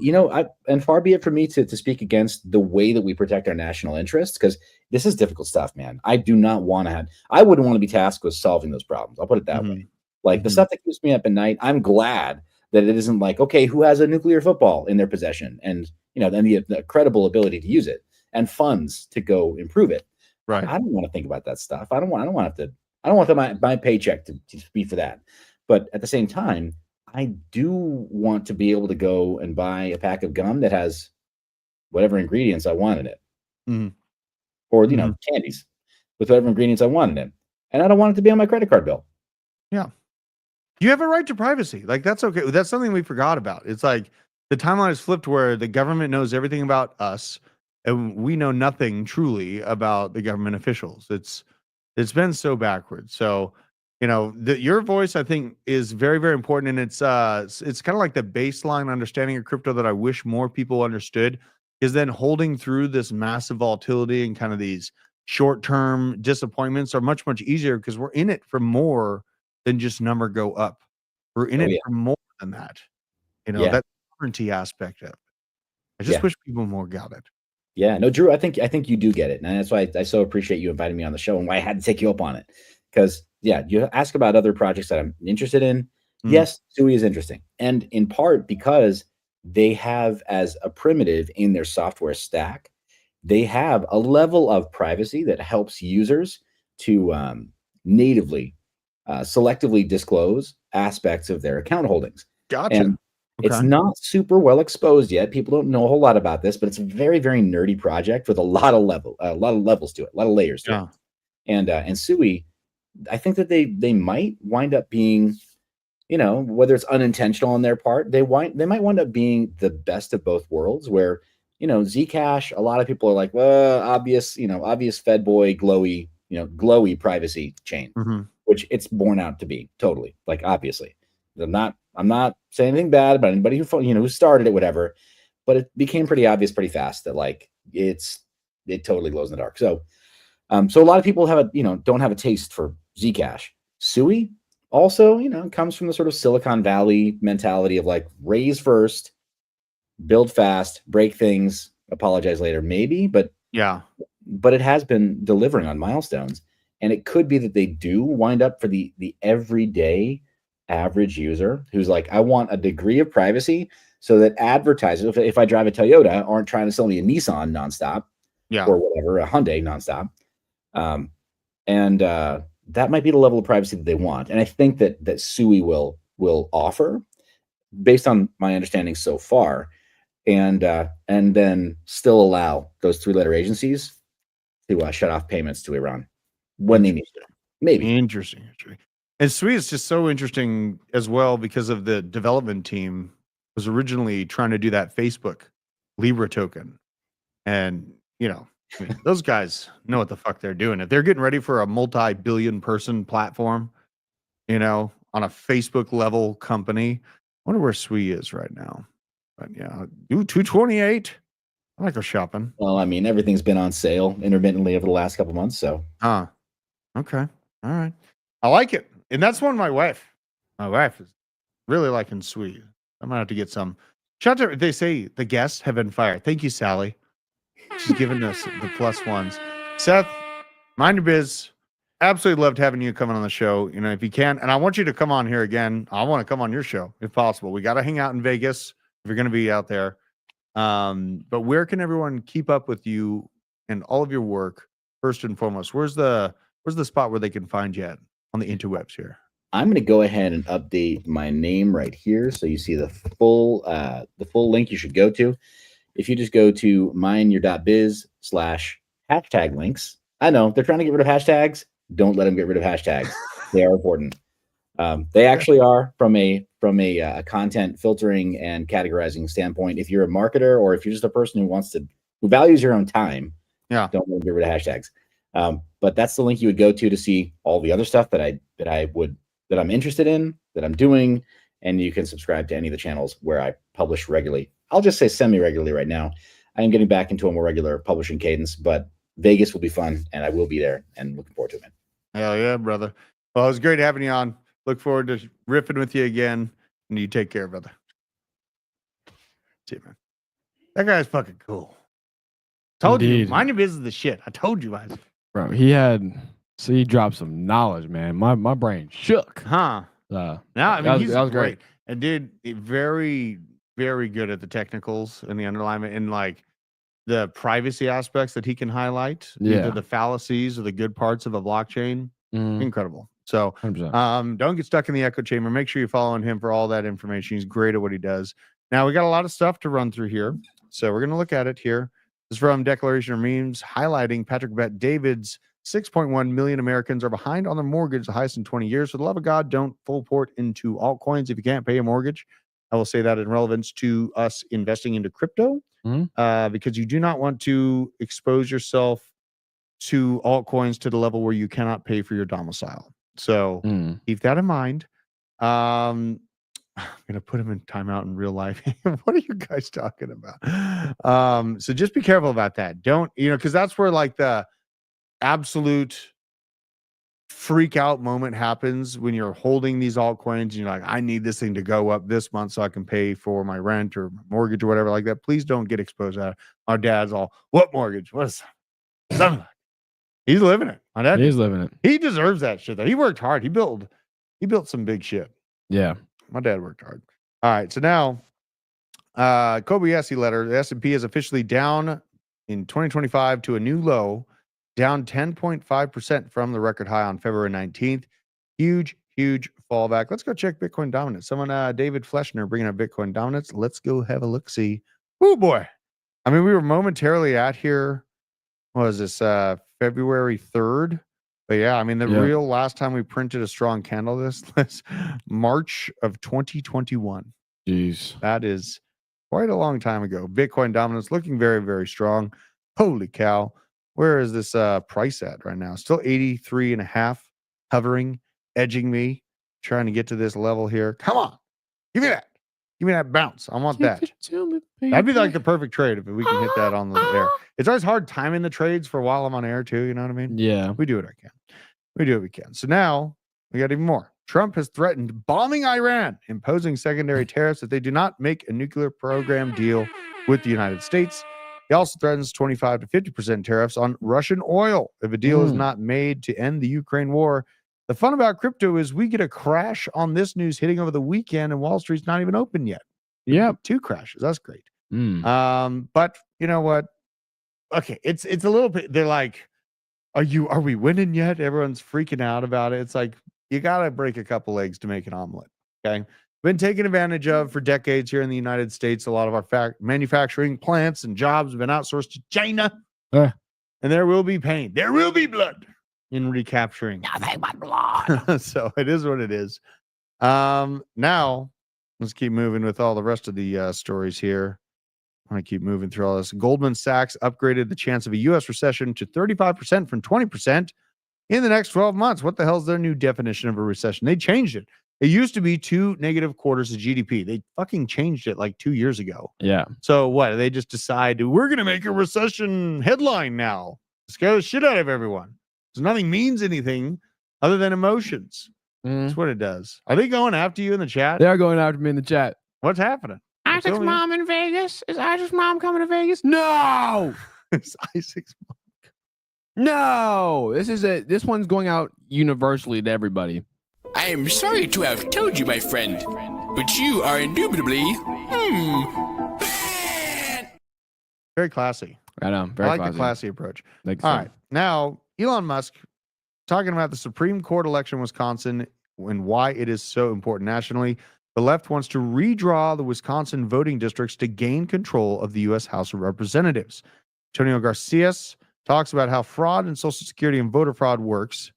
and far be it from me to speak against the way that we protect our national interests, because this is difficult stuff, man. I do not want to I wouldn't want to be tasked with solving those problems. I'll put it that way. Like the stuff that keeps me up at night, I'm glad that it isn't like, okay, who has a nuclear football in their possession, and then the credible ability to use it and funds to go improve it. Right. I don't want to think about that stuff. I don't want my paycheck to be for that. But at the same time, I do want to be able to go and buy a pack of gum that has whatever ingredients I want in it, or candies with whatever ingredients I want in it, and I don't want it to be on my credit card bill. Yeah, you have a right to privacy. Like that's okay. That's something we forgot about. It's like the timeline is flipped where the government knows everything about us, and we know nothing truly about the government officials. It's been so backwards. So. Your voice, I think, is very, very important, and it's kind of like the baseline understanding of crypto that I wish more people understood. Is then holding through this massive volatility and kind of these short-term disappointments are much, much easier because we're in it for more than just number go up. We're in it for more than that. That sovereignty aspect of it. I just wish people more got it. Yeah, no, Drew, I think you do get it, and that's why I so appreciate you inviting me on the show, and why I had to take you up on it. Because you ask about other projects that I'm interested in. Yes, Sui is interesting, and in part because they have, as a primitive in their software stack, they have a level of privacy that helps users to natively selectively disclose aspects of their account holdings. Gotcha. And it's not super well exposed yet. People don't know a whole lot about this, but it's a very, very nerdy project with a lot of levels to it, a lot of layers to it. And Sui, I think that they might wind up being, whether it's unintentional on their part, they might wind up being the best of both worlds, where, Zcash, a lot of people are like, well, obvious Fed boy, glowy privacy chain, which it's borne out to be totally, like, obviously. I'm not saying anything bad about anybody who started it, whatever, but it became pretty obvious pretty fast that, like, it totally glows in the dark. So a lot of people don't have a taste for Zcash. Sui also, comes from the sort of Silicon Valley mentality of, like, raise first, build fast, break things, apologize later, maybe, but it has been delivering on milestones. And it could be that they do wind up for the everyday average user who's like, I want a degree of privacy so that advertisers, if I drive a Toyota, aren't trying to sell me a Nissan nonstop, or whatever, a Hyundai nonstop. And that might be the level of privacy that they want. And I think that Sui will offer, based on my understanding so far, and then still allow those 3-letter agencies to shut off payments to Iran when they need to. Maybe. Interesting. And Sui is just so interesting as well because of the development team was originally trying to do that Facebook Libra token. And, those guys know what the fuck they're doing. If they're getting ready for a multi-billion person platform, on a Facebook level company, I wonder where Sui is right now. But yeah, 228. I like go shopping. Well, I mean, everything's been on sale intermittently over the last couple months. So, okay. All right. I like it. And that's one my wife is really liking Sui. I'm going to have to get some. Shout out to, they say the guests have been fired. Thank you, Sally. She's giving us the +1s. Seth, mind your biz. Absolutely loved having you coming on the show. If you can, and I want you to come on here again. I want to come on your show if possible. We got to hang out in Vegas if you're going to be out there. But where can everyone keep up with you and all of your work? First and foremost, where's the spot where they can find you at on the interwebs here? I'm going to go ahead and update my name right here, so you see the full link you should go to. If you just go to mindyour.biz/hashtag links. I know they're trying to get rid of hashtags. Don't let them get rid of hashtags. They are important. They actually are from a content filtering and categorizing standpoint. If you're a marketer or if you're just a person who values your own time, don't let them get rid of hashtags. But that's the link you would go to see all the other stuff that I'm interested in, that I'm doing, and you can subscribe to any of the channels where I publish regularly. I'll just say semi-regularly right now. I am getting back into a more regular publishing cadence, but Vegas will be fun, and I will be there, and looking forward to it, man. Hell yeah, brother. Well, it was great having you on. Look forward to riffing with you again, and you take care, brother. See you, man. That guy's fucking cool. Told you, mind your business, the shit. I told you, guys. Bro, he dropped some knowledge, man. My brain shook. He's great. And dude, very, very good at the technicals and the underlying and like the privacy aspects that he can highlight. Either the fallacies or the good parts of a blockchain. Incredible. So 100%. Don't get stuck in the echo chamber. Make sure you're following him for all that information. He's great at what he does. Now we got a lot of stuff to run through here. So we're going to look at it here. This is from Declaration of Memes, highlighting Patrick Bet David's 6.1 million Americans are behind on their mortgage, the highest in 20 years. For the love of God, don't full port into altcoins if you can't pay a mortgage. I will say that in relevance to us investing into crypto, because you do not want to expose yourself to altcoins to the level where you cannot pay for your domicile. So keep that in mind. I'm going to put him in timeout in real life. What are you guys talking about? So just be careful about that. Don't, because that's where like the absolute freak out moment happens when you're holding these altcoins and you're like, I need this thing to go up this month so I can pay for my rent or mortgage or whatever like that. Please don't get exposed to that. Our dad's all, what mortgage? What is that? He's living it. My dad, he's living it. He deserves that shit though. He worked hard. He built some big shit. Yeah. My dad worked hard. All right. So now Kobayashi letter, the S&P is officially down in 2025 to a new low, down 10.5% from the record high on February 19th. Huge fallback. Let's go check Bitcoin dominance. Someone, David Fleschner, bringing up Bitcoin dominance. Let's go have a look. See. Oh boy. I mean, we were momentarily at here. What was this? February 3rd. But yeah, I mean, the real last time we printed a strong candle this March of 2021. Jeez. That is quite a long time ago. Bitcoin dominance looking very, very strong. Holy cow. Where is this price at right now? Still 83.5, hovering, edging me, trying to get to this level here. Come on. Give me that. Give me that bounce. I want that. That'd be like the perfect trade if we can hit that on the air. It's always hard timing the trades for while I'm on air too. You know what I mean? Yeah. We do what I can. We do what we can. So now we got even more. Trump has threatened bombing Iran, imposing secondary tariffs if they do not make a nuclear program deal with the United States. He also threatens 25 to 50% tariffs on Russian oil if a deal is not made to end the Ukraine war. The fun about crypto is we get a crash on this news hitting over the weekend and Wall Street's not even open yet. Yep. 2 crashes. That's great. But you know what? Okay, it's a little bit, they're like, are we winning yet? Everyone's freaking out about it. It's like, you got to break a couple eggs to make an omelet. Okay. Been taken advantage of for decades here in the United States. A lot of our manufacturing plants and jobs have been outsourced to China. And there will be pain. There will be blood in recapturing. Nothing but blood. So it is what it is. Now, let's keep moving with all the rest of the stories here. I want to keep moving through all this. Goldman Sachs upgraded the chance of a U.S. recession to 35% from 20% in the next 12 months. What the hell is their new definition of a recession? They changed it. It used to be 2 negative quarters of GDP. They fucking changed it like 2 years ago. Yeah. So what? They just decide we're going to make a recession headline now. Scare the shit out of everyone. So nothing means anything other than emotions. That's what it does. Are they going after you in the chat? They are going after me in the chat. What's happening? Isaac's mom in Vegas? Is Isaac's mom coming to Vegas? No! It's Isaac's mom. No! This one's going out universally to everybody. I am sorry to have told you, my friend, but you are indubitably, bad. Very classy. I know. Very I like classy. the classy approach. All right. Now, Elon Musk talking about the Supreme Court election in Wisconsin and why it is so important nationally. The left wants to redraw the Wisconsin voting districts to gain control of the U.S. House of Representatives. Antonio Garcias talks about how fraud in Social Security and voter fraud works.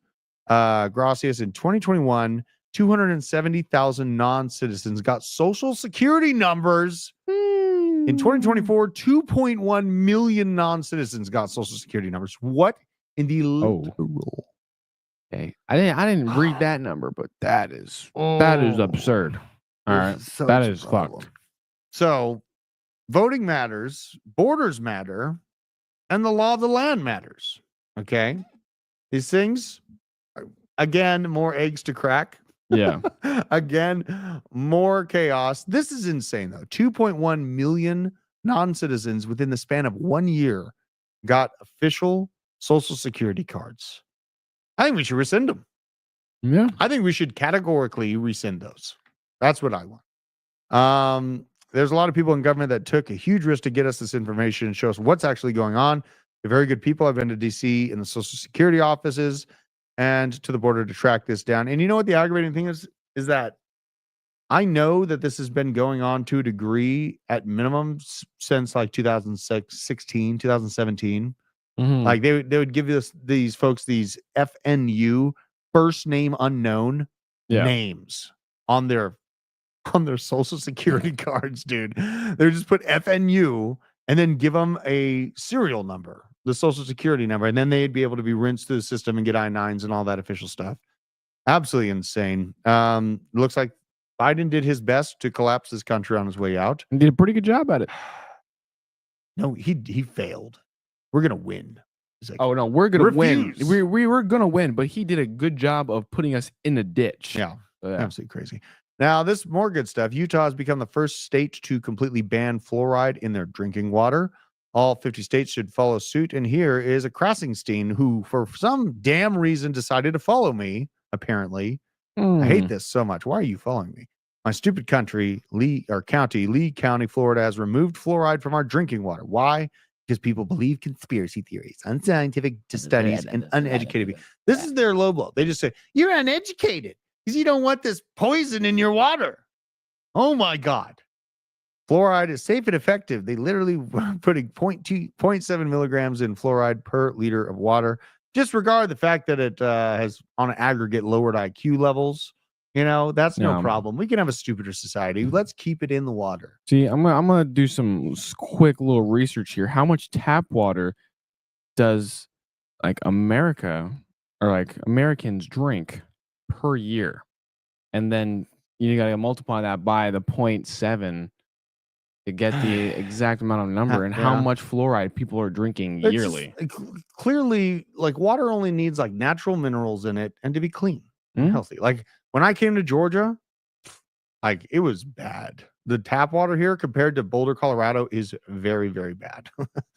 Gracias, in 2021, 270,000 non-citizens got Social Security numbers. In 2024, 2.1 million non-citizens got Social Security numbers. What in the literal? Okay, I didn't read that number, but that is absurd. All right, that is fucked. So, voting matters, borders matter, and the law of the land matters. Okay, these things. Again, more eggs to crack. Yeah. Again, more chaos. This is insane, though. 2.1 million non-citizens within the span of 1 year got official Social Security cards. I think we should rescind them. Yeah. I think we should categorically rescind those. That's what I want. There's a lot of people in government that took a huge risk to get us this information and show us what's actually going on. They're very good people. I've been to DC in the Social Security offices and to the border to track this down. And you know what the aggravating thing is that I know that this has been going on to a degree at minimum since like 2016, 2017. Like they would give these folks these FNU, first name unknown names on their Social Security cards, dude. They would just put FNU and then give them a serial number, the Social Security number, and then they'd be able to be rinsed through the system and get I-9s and all that official stuff. Absolutely insane. Looks like Biden did his best to collapse this country on his way out. And did a pretty good job at it. No, he failed. We're gonna win. Like, oh no, we're gonna win. We were gonna win, but he did a good job of putting us in the ditch. Yeah, absolutely crazy. Now, this more good stuff. Utah has become the first state to completely ban fluoride in their drinking water. All 50 states should follow suit. And here is a Krassenstein who, for some damn reason, decided to follow me, apparently. I hate this so much. Why are you following me? My stupid country, Lee County, Florida, has removed fluoride from our drinking water. Why? because people believe conspiracy theories, unscientific studies, and uneducated people. This is their low blow. They just say, you're uneducated because you don't want this poison in your water. Oh my God. Fluoride is safe and effective. They literally putting 0.7 milligrams in fluoride per liter of water. Disregard the fact that it has on an aggregate lowered IQ levels. That's no problem. We can have a stupider society. Let's keep it in the water. See, I'm gonna do some quick little research here. How much tap water does America or Americans drink per year? And then you gotta multiply that by the 0.7 to get the exact amount of number and how much fluoride people are drinking yearly. Clearly, water only needs natural minerals in it and to be clean and healthy. When I came to Georgia, it was bad. The tap water here compared to Boulder, Colorado is very, very bad.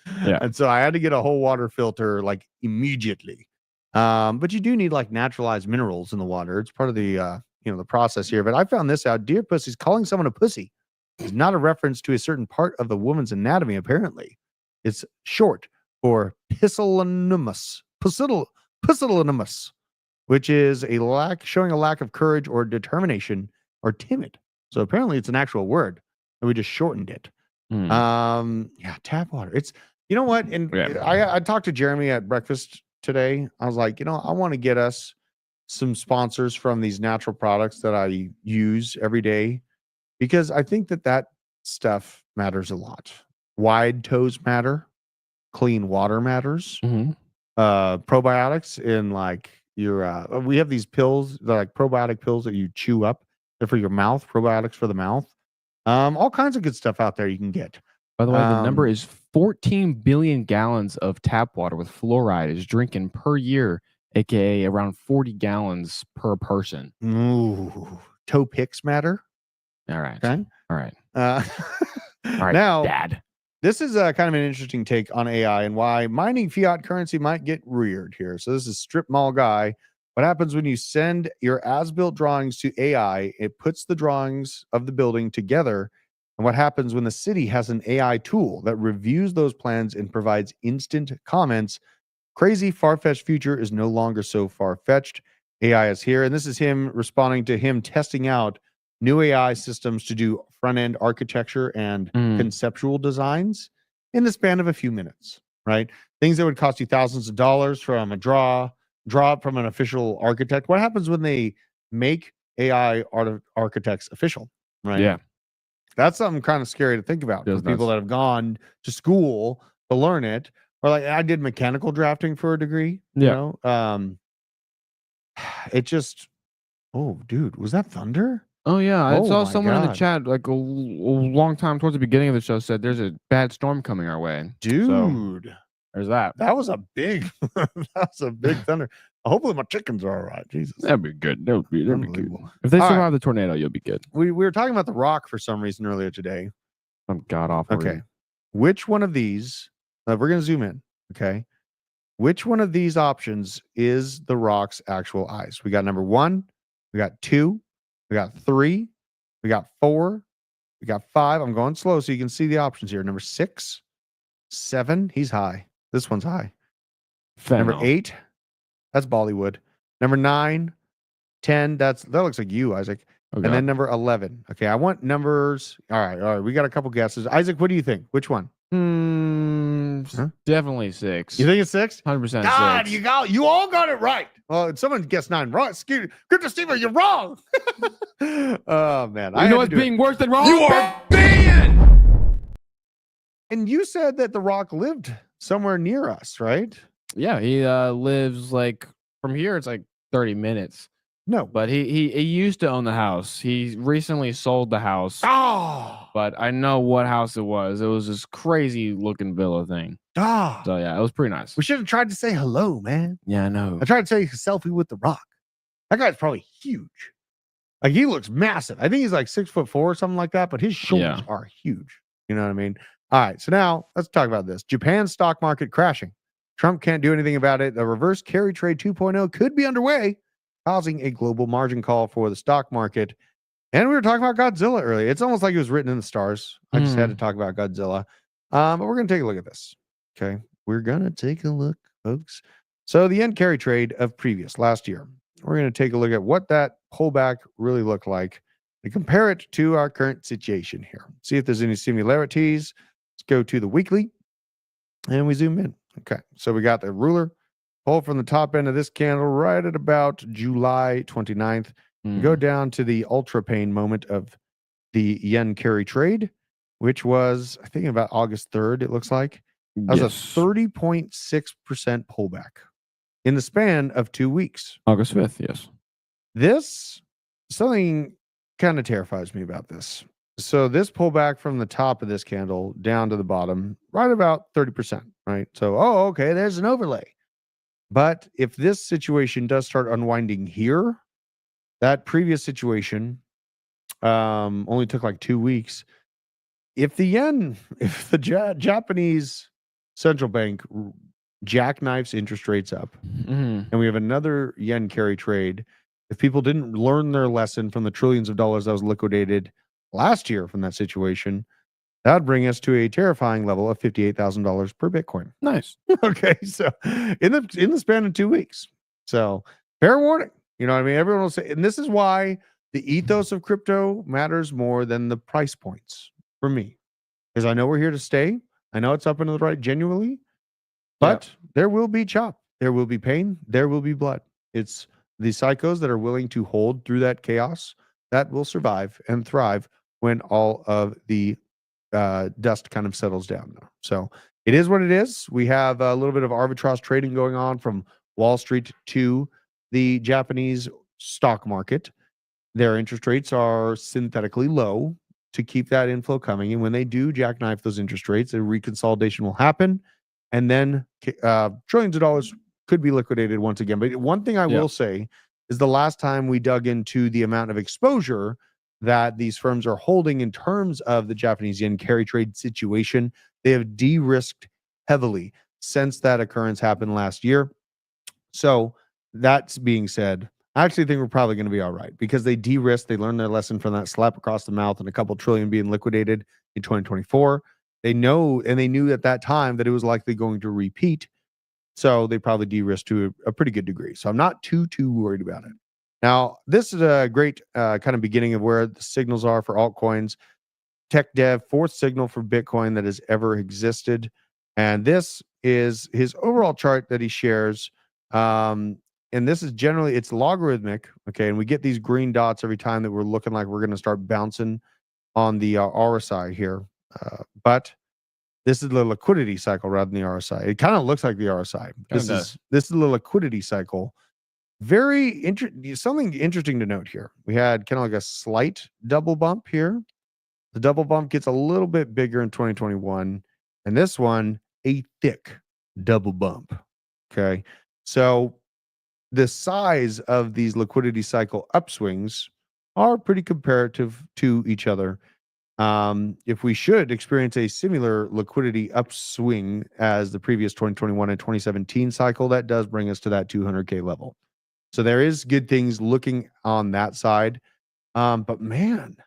And so I had to get a whole water filter immediately. But you do need naturalized minerals in the water. It's part of the the process here. But I found this out. Deer pussies, calling someone a pussy is not a reference to a certain part of the woman's anatomy, apparently. It's short for pusillanimous, which is showing a lack of courage or determination or timid. So apparently it's an actual word, and we just shortened it. Tap water. It's, you know what? And I talked to Jeremy at breakfast today. I was like, I want to get us some sponsors from these natural products that I use every day, because I think that stuff matters a lot. Wide toes matter. Clean water matters. Probiotics in your we have these pills, they're probiotic pills that you chew up. They're for your mouth, probiotics for the mouth. All kinds of good stuff out there you can get. By the way, the number is 14 billion gallons of tap water with fluoride is drinking per year, aka around 40 gallons per person. Ooh, toe picks matter. All right. Okay. All right. All right. Now, Dad. This is kind of an interesting take on AI and why mining fiat currency might get weird here. So this is Strip Mall Guy. What happens when you send your as-built drawings to AI? It puts the drawings of the building together. And what happens when the city has an AI tool that reviews those plans and provides instant comments? Crazy far-fetched future is no longer so far-fetched. AI is here. And this is him responding to him testing out new AI systems to do front-end architecture and conceptual designs in the span of a few minutes, right? Things that would cost you thousands of dollars from a draw from an official architect. What happens when they make AI architects official, right? Yeah. That's something kind of scary to think about for people that have gone to school to learn it. Or I did mechanical drafting for a degree, you know? It just, oh, dude, was that thunder? Oh yeah, I saw someone in the chat a long time towards the beginning of the show said there's a bad storm coming our way. Dude, so, there's that. That was a big thunder. Hopefully my chickens are all right. Jesus, that'd be good. That'd be good. If they survive the tornado, you'll be good. We were talking about The Rock for some reason earlier today. Some god awful. Okay, which one of these? We're gonna zoom in. Okay, which one of these options is The Rock's actual eyes? We got number 1, we got 2. We got 3, we got 4, we got 5. I'm going slow so you can see the options here. Number 6, 7, he's high. This one's high. Number 8, that's Bollywood. Number 9, 10, that looks like you, Isaac. And then number 11. Okay, I want numbers. All right. We got a couple guesses. Isaac, what do you think? Which one? Definitely 6. You think it's 6? 100% God, 6. you all got it right. Well, someone guessed 9 wrong. Crypto Steve, you're wrong. Oh man, you know what's being worse than wrong? You are banned. And you said that The Rock lived somewhere near us, right? Yeah, he lives from here. It's 30 minutes. No, but he used to own the house. He recently sold the house. Oh, but I know what house it was. It was this crazy looking villa thing. Ah, so yeah, it was pretty nice. We should have tried to say hello, man. Yeah, I know. I tried to take a selfie with The Rock. That guy's probably huge. He looks massive. I think he's 6'4" or something like that. But his shoulders are huge. You know what I mean? All right. So now let's talk about this. Japan's stock market crashing. Trump can't do anything about it. The reverse carry trade 2.0 could be underway, causing a global margin call for the stock market. And we were talking about Godzilla earlier. It's almost like it was written in the stars. I just had to talk about Godzilla. But we're going to take a look at this. Okay, we're gonna take a look, folks. So the yen carry trade of last year. We're gonna take a look at what that pullback really looked like and compare it to our current situation here. See if there's any similarities. Let's go to the weekly and we zoom in. Okay, so we got the ruler pull from the top end of this candle right at about July 29th. Go down to the ultra pain moment of the yen carry trade, which was, I think, about August 3rd, it looks like. That was a 30.6% pullback in the span of 2 weeks. August 5th, yes. Something kind of terrifies me about this. So this pullback from the top of this candle down to the bottom, right about 30%, right? So, okay, there's an overlay. But if this situation does start unwinding here, that previous situation only took like 2 weeks. If the Japanese central bank jackknifes interest rates up, and we have another yen carry trade, if people didn't learn their lesson from the trillions of dollars that was liquidated last year from that situation, that would bring us to a terrifying level of $58,000 per Bitcoin. Nice. Okay, so in the span of 2 weeks. So fair warning. You know what I mean? Everyone will say, and this is why the ethos of crypto matters more than the price points for me, because I know we're here to stay. I know it's up and to the right genuinely, but there will be chop, there will be pain, there will be blood. It's the psychos that are willing to hold through that chaos that will survive and thrive when all of the dust kind of settles down. So it is what it is. We have a little bit of arbitrage trading going on from Wall Street to the Japanese stock market. Their interest rates are synthetically low to keep that inflow coming. And when they do jackknife those interest rates, a reconsolidation will happen. And then trillions of dollars could be liquidated once again. But one thing I will say is the last time we dug into the amount of exposure that these firms are holding in terms of the Japanese yen carry trade situation, they have de-risked heavily since that occurrence happened last year. So that's being said, I actually think we're probably going to be all right because they de-risked, they learned their lesson from that slap across the mouth and a couple trillion being liquidated in 2024. They know, and they knew at that time that it was likely going to repeat. So they probably de-risked to a pretty good degree. So I'm not too worried about it. Now, this is a great kind of beginning of where the signals are for altcoins. Tech dev, fourth signal for Bitcoin that has ever existed. And this is his overall chart that he shares. And this is generally, it's logarithmic. Okay. And we get these green dots every time that we're looking like we're going to start bouncing on the RSI here. But this is the liquidity cycle rather than the RSI. It kind of looks like the RSI. This is the liquidity cycle. Something interesting to note here. We had kind of like a slight double bump here. The double bump gets a little bit bigger in 2021, and this one a thick double bump. Okay, so the size of these liquidity cycle upswings are pretty comparative to each other. If we should experience a similar liquidity upswing as the previous 2021 and 2017 cycle, that does bring us to that 200K level. So there is good things looking on that side. But man,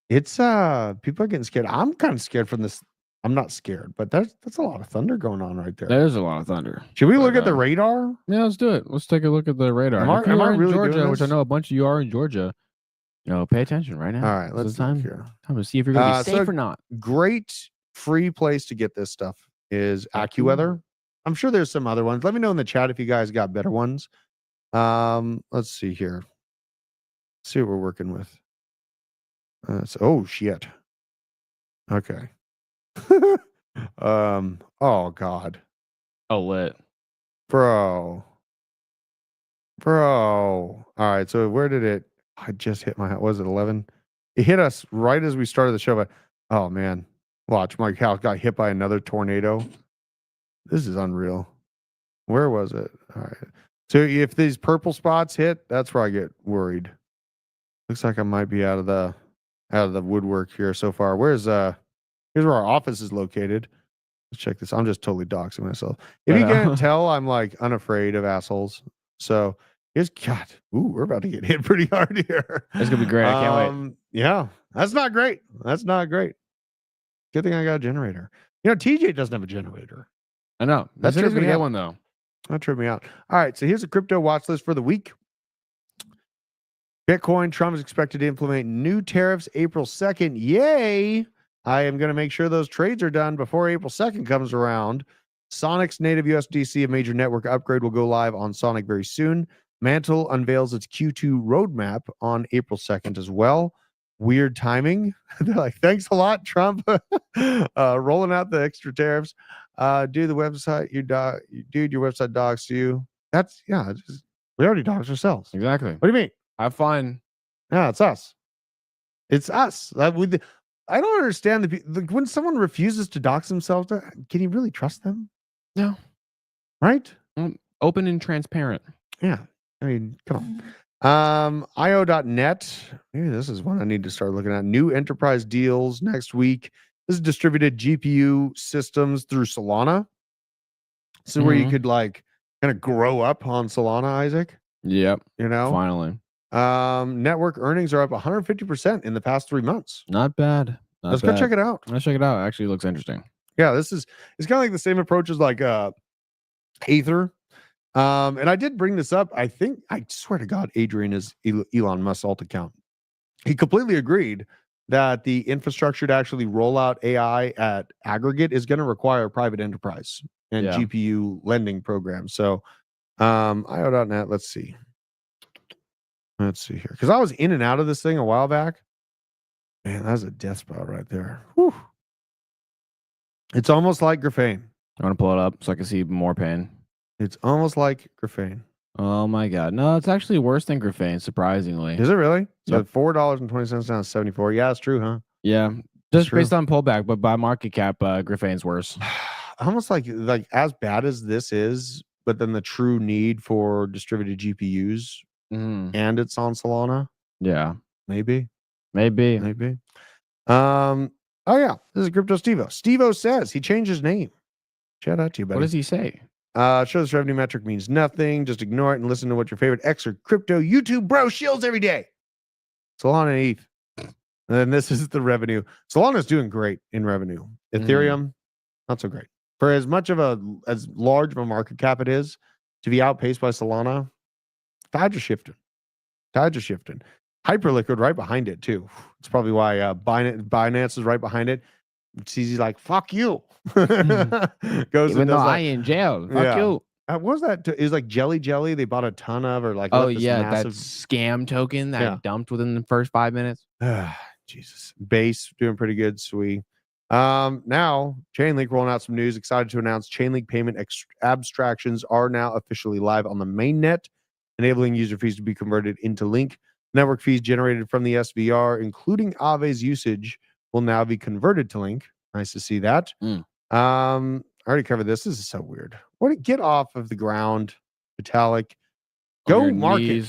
it's people are getting scared. I'm kind of scared from this. I'm not scared, but that's a lot of thunder going on right there. There's a lot of thunder. Should we look at the radar? Yeah, let's do it. Let's take a look at the radar. If you are in Georgia, which I know a bunch of you are in Georgia, pay attention right now. All right, let's time to see if you're going to be safe or not. Great free place to get this stuff is AccuWeather. I'm sure there's some other ones. Let me know in the chat if you guys got better ones. Let's see here. Let's see what we're working with. Oh shit. Okay. Oh god. Oh, lit. Bro. All right, so where did it? I just hit my, was it 11? It hit us right as we started the show, but oh man. Watch, my house got hit by another tornado. This is unreal. Where was it? All right. So if these purple spots hit, that's where I get worried. Looks like I might be out of the woodwork here so far. Here's where our office is located. Let's check this. I'm just totally doxing myself. If you can't tell, I'm like unafraid of assholes. So here's God. Ooh, we're about to get hit pretty hard here. It's gonna be great. I can't wait. Yeah, that's not great. That's not great. Good thing I got a generator. TJ doesn't have a generator. I know. That That's tripped gonna me get out. one though. That tripped me out. All right, so here's a crypto watch list for the week. Bitcoin, Trump is expected to implement new tariffs April 2nd. Yay! I am going to make sure those trades are done before April 2nd comes around. Sonic's native USDC, a major network upgrade, will go live on Sonic very soon. Mantle unveils its Q2 roadmap on April 2nd as well. Weird timing. They're like, thanks a lot, Trump. Rolling out the extra tariffs. Dude, the website, your website docs you. We already doxed ourselves. Exactly. What do you mean? Have fun. Yeah, it's us. It's us. I don't understand when someone refuses to dox themselves. Can you really trust them? No. Right? Open and transparent. Yeah. I mean, come on. IO.net. Maybe this is one I need to start looking at. New enterprise deals next week. This is distributed GPU systems through Solana. This is where you could kind of grow up on Solana, Isaac. Yep. Finally. Network earnings are up 150% in the past 3 months. Not bad. Let's go check it out. Let's check it out. Actually, it looks interesting. Yeah, it's kind of like the same approach as like Aether. And I did bring this up. I swear to God, Adrian is Elon Musk's alt account. He completely agreed that the infrastructure to actually roll out AI at aggregate is going to require private enterprise and GPU lending programs. So IO.net, let's see here. Because I was in and out of this thing a while back. Man, that's a death spot right there. Whew. It's almost like graphene. I want to pull it up so I can see more pain. It's almost like graphene. Oh my God. No, it's actually worse than graphene, surprisingly. Is it really? So Yep. $4.20 down to 74. Yeah, it's true, huh? Yeah. Just based on pullback, but by market cap, graphene's worse. Almost like as bad as this is, but then the true need for distributed GPUs and it's on Solana. Yeah. Maybe. Oh yeah, this is Crypto Stevo. Stevo says he changed his name. Shout out to you, buddy. What does he say? Show this revenue metric means nothing. Just ignore it and listen to what your favorite X or crypto YouTube bro shills every day. Solana and ETH. And then this is the revenue. Solana's doing great in revenue. Ethereum, not so great. For as large of a market cap it is, to be outpaced by Solana, tides are shifting. Hyperliquid right behind it too. It's probably why Binance is right behind it. It's easy, like fuck you. Goes even though I in jail. Fuck you. What was that? It was like Jelly. They bought a ton of, or like that scam token that dumped within the first 5 minutes. Jesus. Base doing pretty good. Sweet. Now Chainlink rolling out some news. Excited to announce Chainlink payment abstractions are now officially live on the mainnet, enabling user fees to be converted into Link. Network fees generated from the SVR, including Aave's usage, will now be converted to Link. Nice to see that. I already covered this. This is so weird. Get off of the ground, Vitalik. Go market.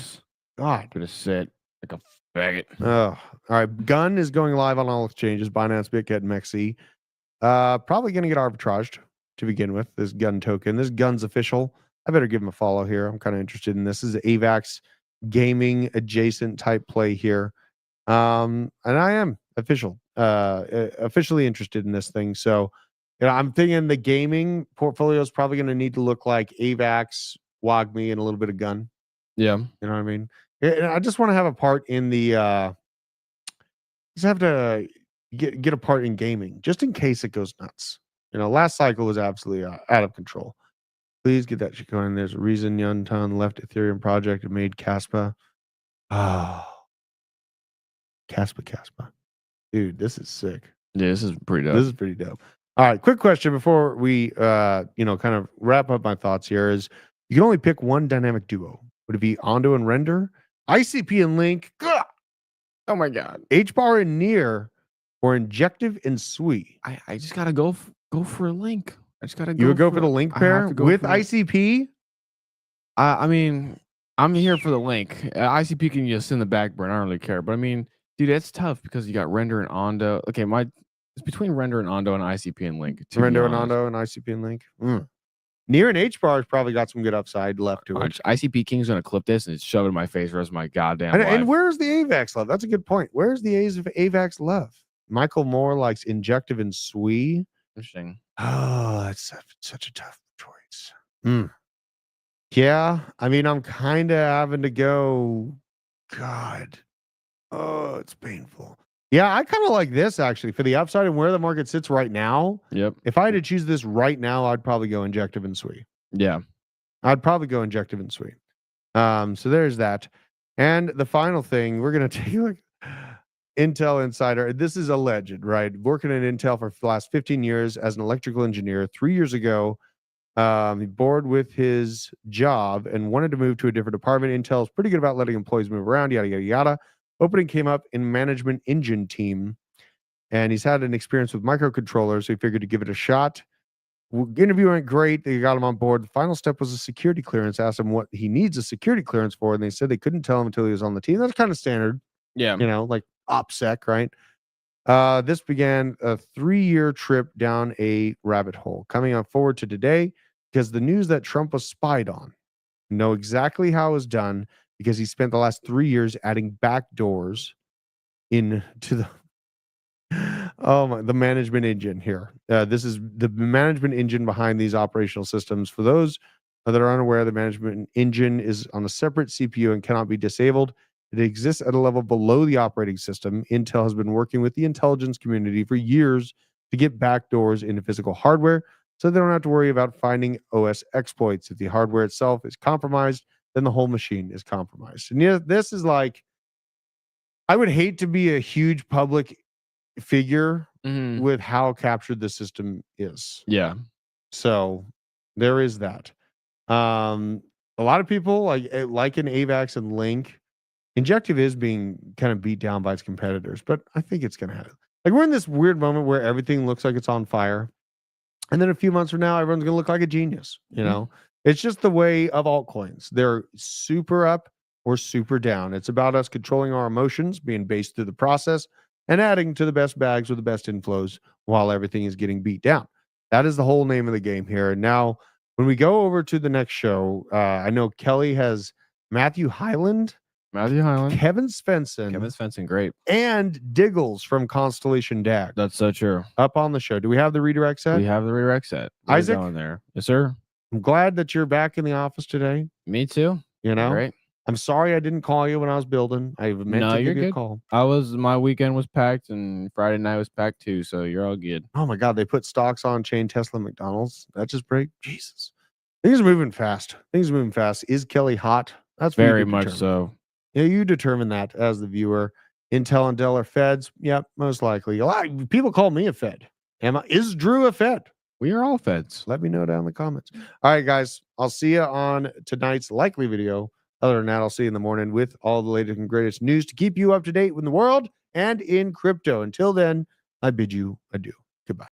God. Gonna sit like a faggot. Oh, all right. Gun is going live on all exchanges, Binance, Bitget, and Mexi. Probably going to get arbitraged to begin with, this Gun token. This Gun's official. I better give him a follow here. I'm kind of interested in this. This is AVAX gaming adjacent type play here. And I am officially interested in this thing. So, I'm thinking the gaming portfolio is probably going to need to look like AVAX, WAGMI, and a little bit of Gun. Yeah. You know what I mean? And I just want to have a part in the, just have to get a part in gaming, just in case it goes nuts. Last cycle was absolutely out of control. Please get that shit going. There's a reason Yunton left Ethereum project and made Kaspa. Oh, Kaspa. Dude, this is sick. Yeah, this is pretty dope. This is pretty dope. All right, quick question before we, kind of wrap up my thoughts here is you can only pick one dynamic duo. Would it be Ondo and Render, ICP and Link? Ugh! Oh my God. HBAR and Near, or Injective and Sui? I just gotta go for a Link. I just gotta go. You would go for the Link pair with ICP? I mean, I'm here for the Link. ICP can just in the back burn. I don't really care. But I mean, dude, that's tough because you got Render and Ondo. Okay, it's between Render and Ondo and ICP and Link. Render and Ondo and ICP and Link. Near and HBAR has probably got some good upside left to it. ICP King's gonna clip this and shove it in my face the rest of my goddamn life. And where's the AVAX love? That's a good point. Where's the AVAX love? Michael Moore likes Injective and Sui. Interesting. Oh, that's such a tough choice. Yeah, I mean, I'm kind of having to go. God, oh, it's painful. Yeah, I kind of like this actually for the upside and where the market sits right now. Yep. If I had to choose this right now, I'd probably go injective and sweet. Yeah. I'd probably go injective and sweet. So there's that. And the final thing, we're gonna take a look. Intel Insider. This is alleged, right? Working at Intel for the last 15 years as an electrical engineer. 3 years ago, he bored with his job and wanted to move to a different department. Intel's pretty good about letting employees move around, yada, yada, yada. Opening came up in management engine team, and he's had an experience with microcontrollers, so he figured to give it a shot. Interview went great. They got him on board. The final step was a security clearance. Asked him what he needs a security clearance for, and they said they couldn't tell him until he was on the team. That's kind of standard. Yeah. You know, like OPSEC, right? This began a 3-year trip down a rabbit hole. Coming on forward to today, because the news that Trump was spied on, know exactly how it was done, because he spent the last 3 years adding backdoors into the the management engine here. This is the management engine behind these operational systems. For those that are unaware, the management engine is on a separate CPU and cannot be disabled. It exists at a level below the operating system. Intel has been working with the intelligence community for years to get backdoors into physical hardware, so they don't have to worry about finding OS exploits. If the hardware itself is compromised, then the whole machine is compromised. And yeah, this is like, I would hate to be a huge public figure with how captured the system is. Yeah. So there is that. A lot of people like in AVAX and Link, Injective is being kind of beat down by its competitors, but I think it's going to happen. Like, we're in this weird moment where everything looks like it's on fire. And then a few months from now, everyone's going to look like a genius. You know, it's just the way of altcoins. They're super up or super down. It's about us controlling our emotions, being based through the process, and adding to the best bags with the best inflows while everything is getting beat down. That is the whole name of the game here. And now, when we go over to the next show, I know Kelly has Matthew Hyland, Kevin Svensson, great, and Diggles from Constellation DAG. That's so true. Up on the show. Do we have the redirect set? We have the redirect set. Isaac, on there. Yes, sir. I'm glad that you're back in the office today. Me too. You know, great. I'm sorry I didn't call you when I was building. I meant to give you a call. My weekend was packed, and Friday night was packed too, so you're all good. Oh my God, they put stocks on chain Tesla, McDonald's. That just break. Jesus, things are moving fast. Is Kelly hot? That's very much so. Yeah, you determine that as the viewer. Intel and Dell are feds. Yep, most likely. A lot of people call me a fed. Is Drew a fed? We are all feds. Let me know down in the comments. All right, guys. I'll see you on tonight's likely video. Other than that, I'll see you in the morning with all the latest and greatest news to keep you up to date with the world and in crypto. Until then, I bid you adieu. Goodbye.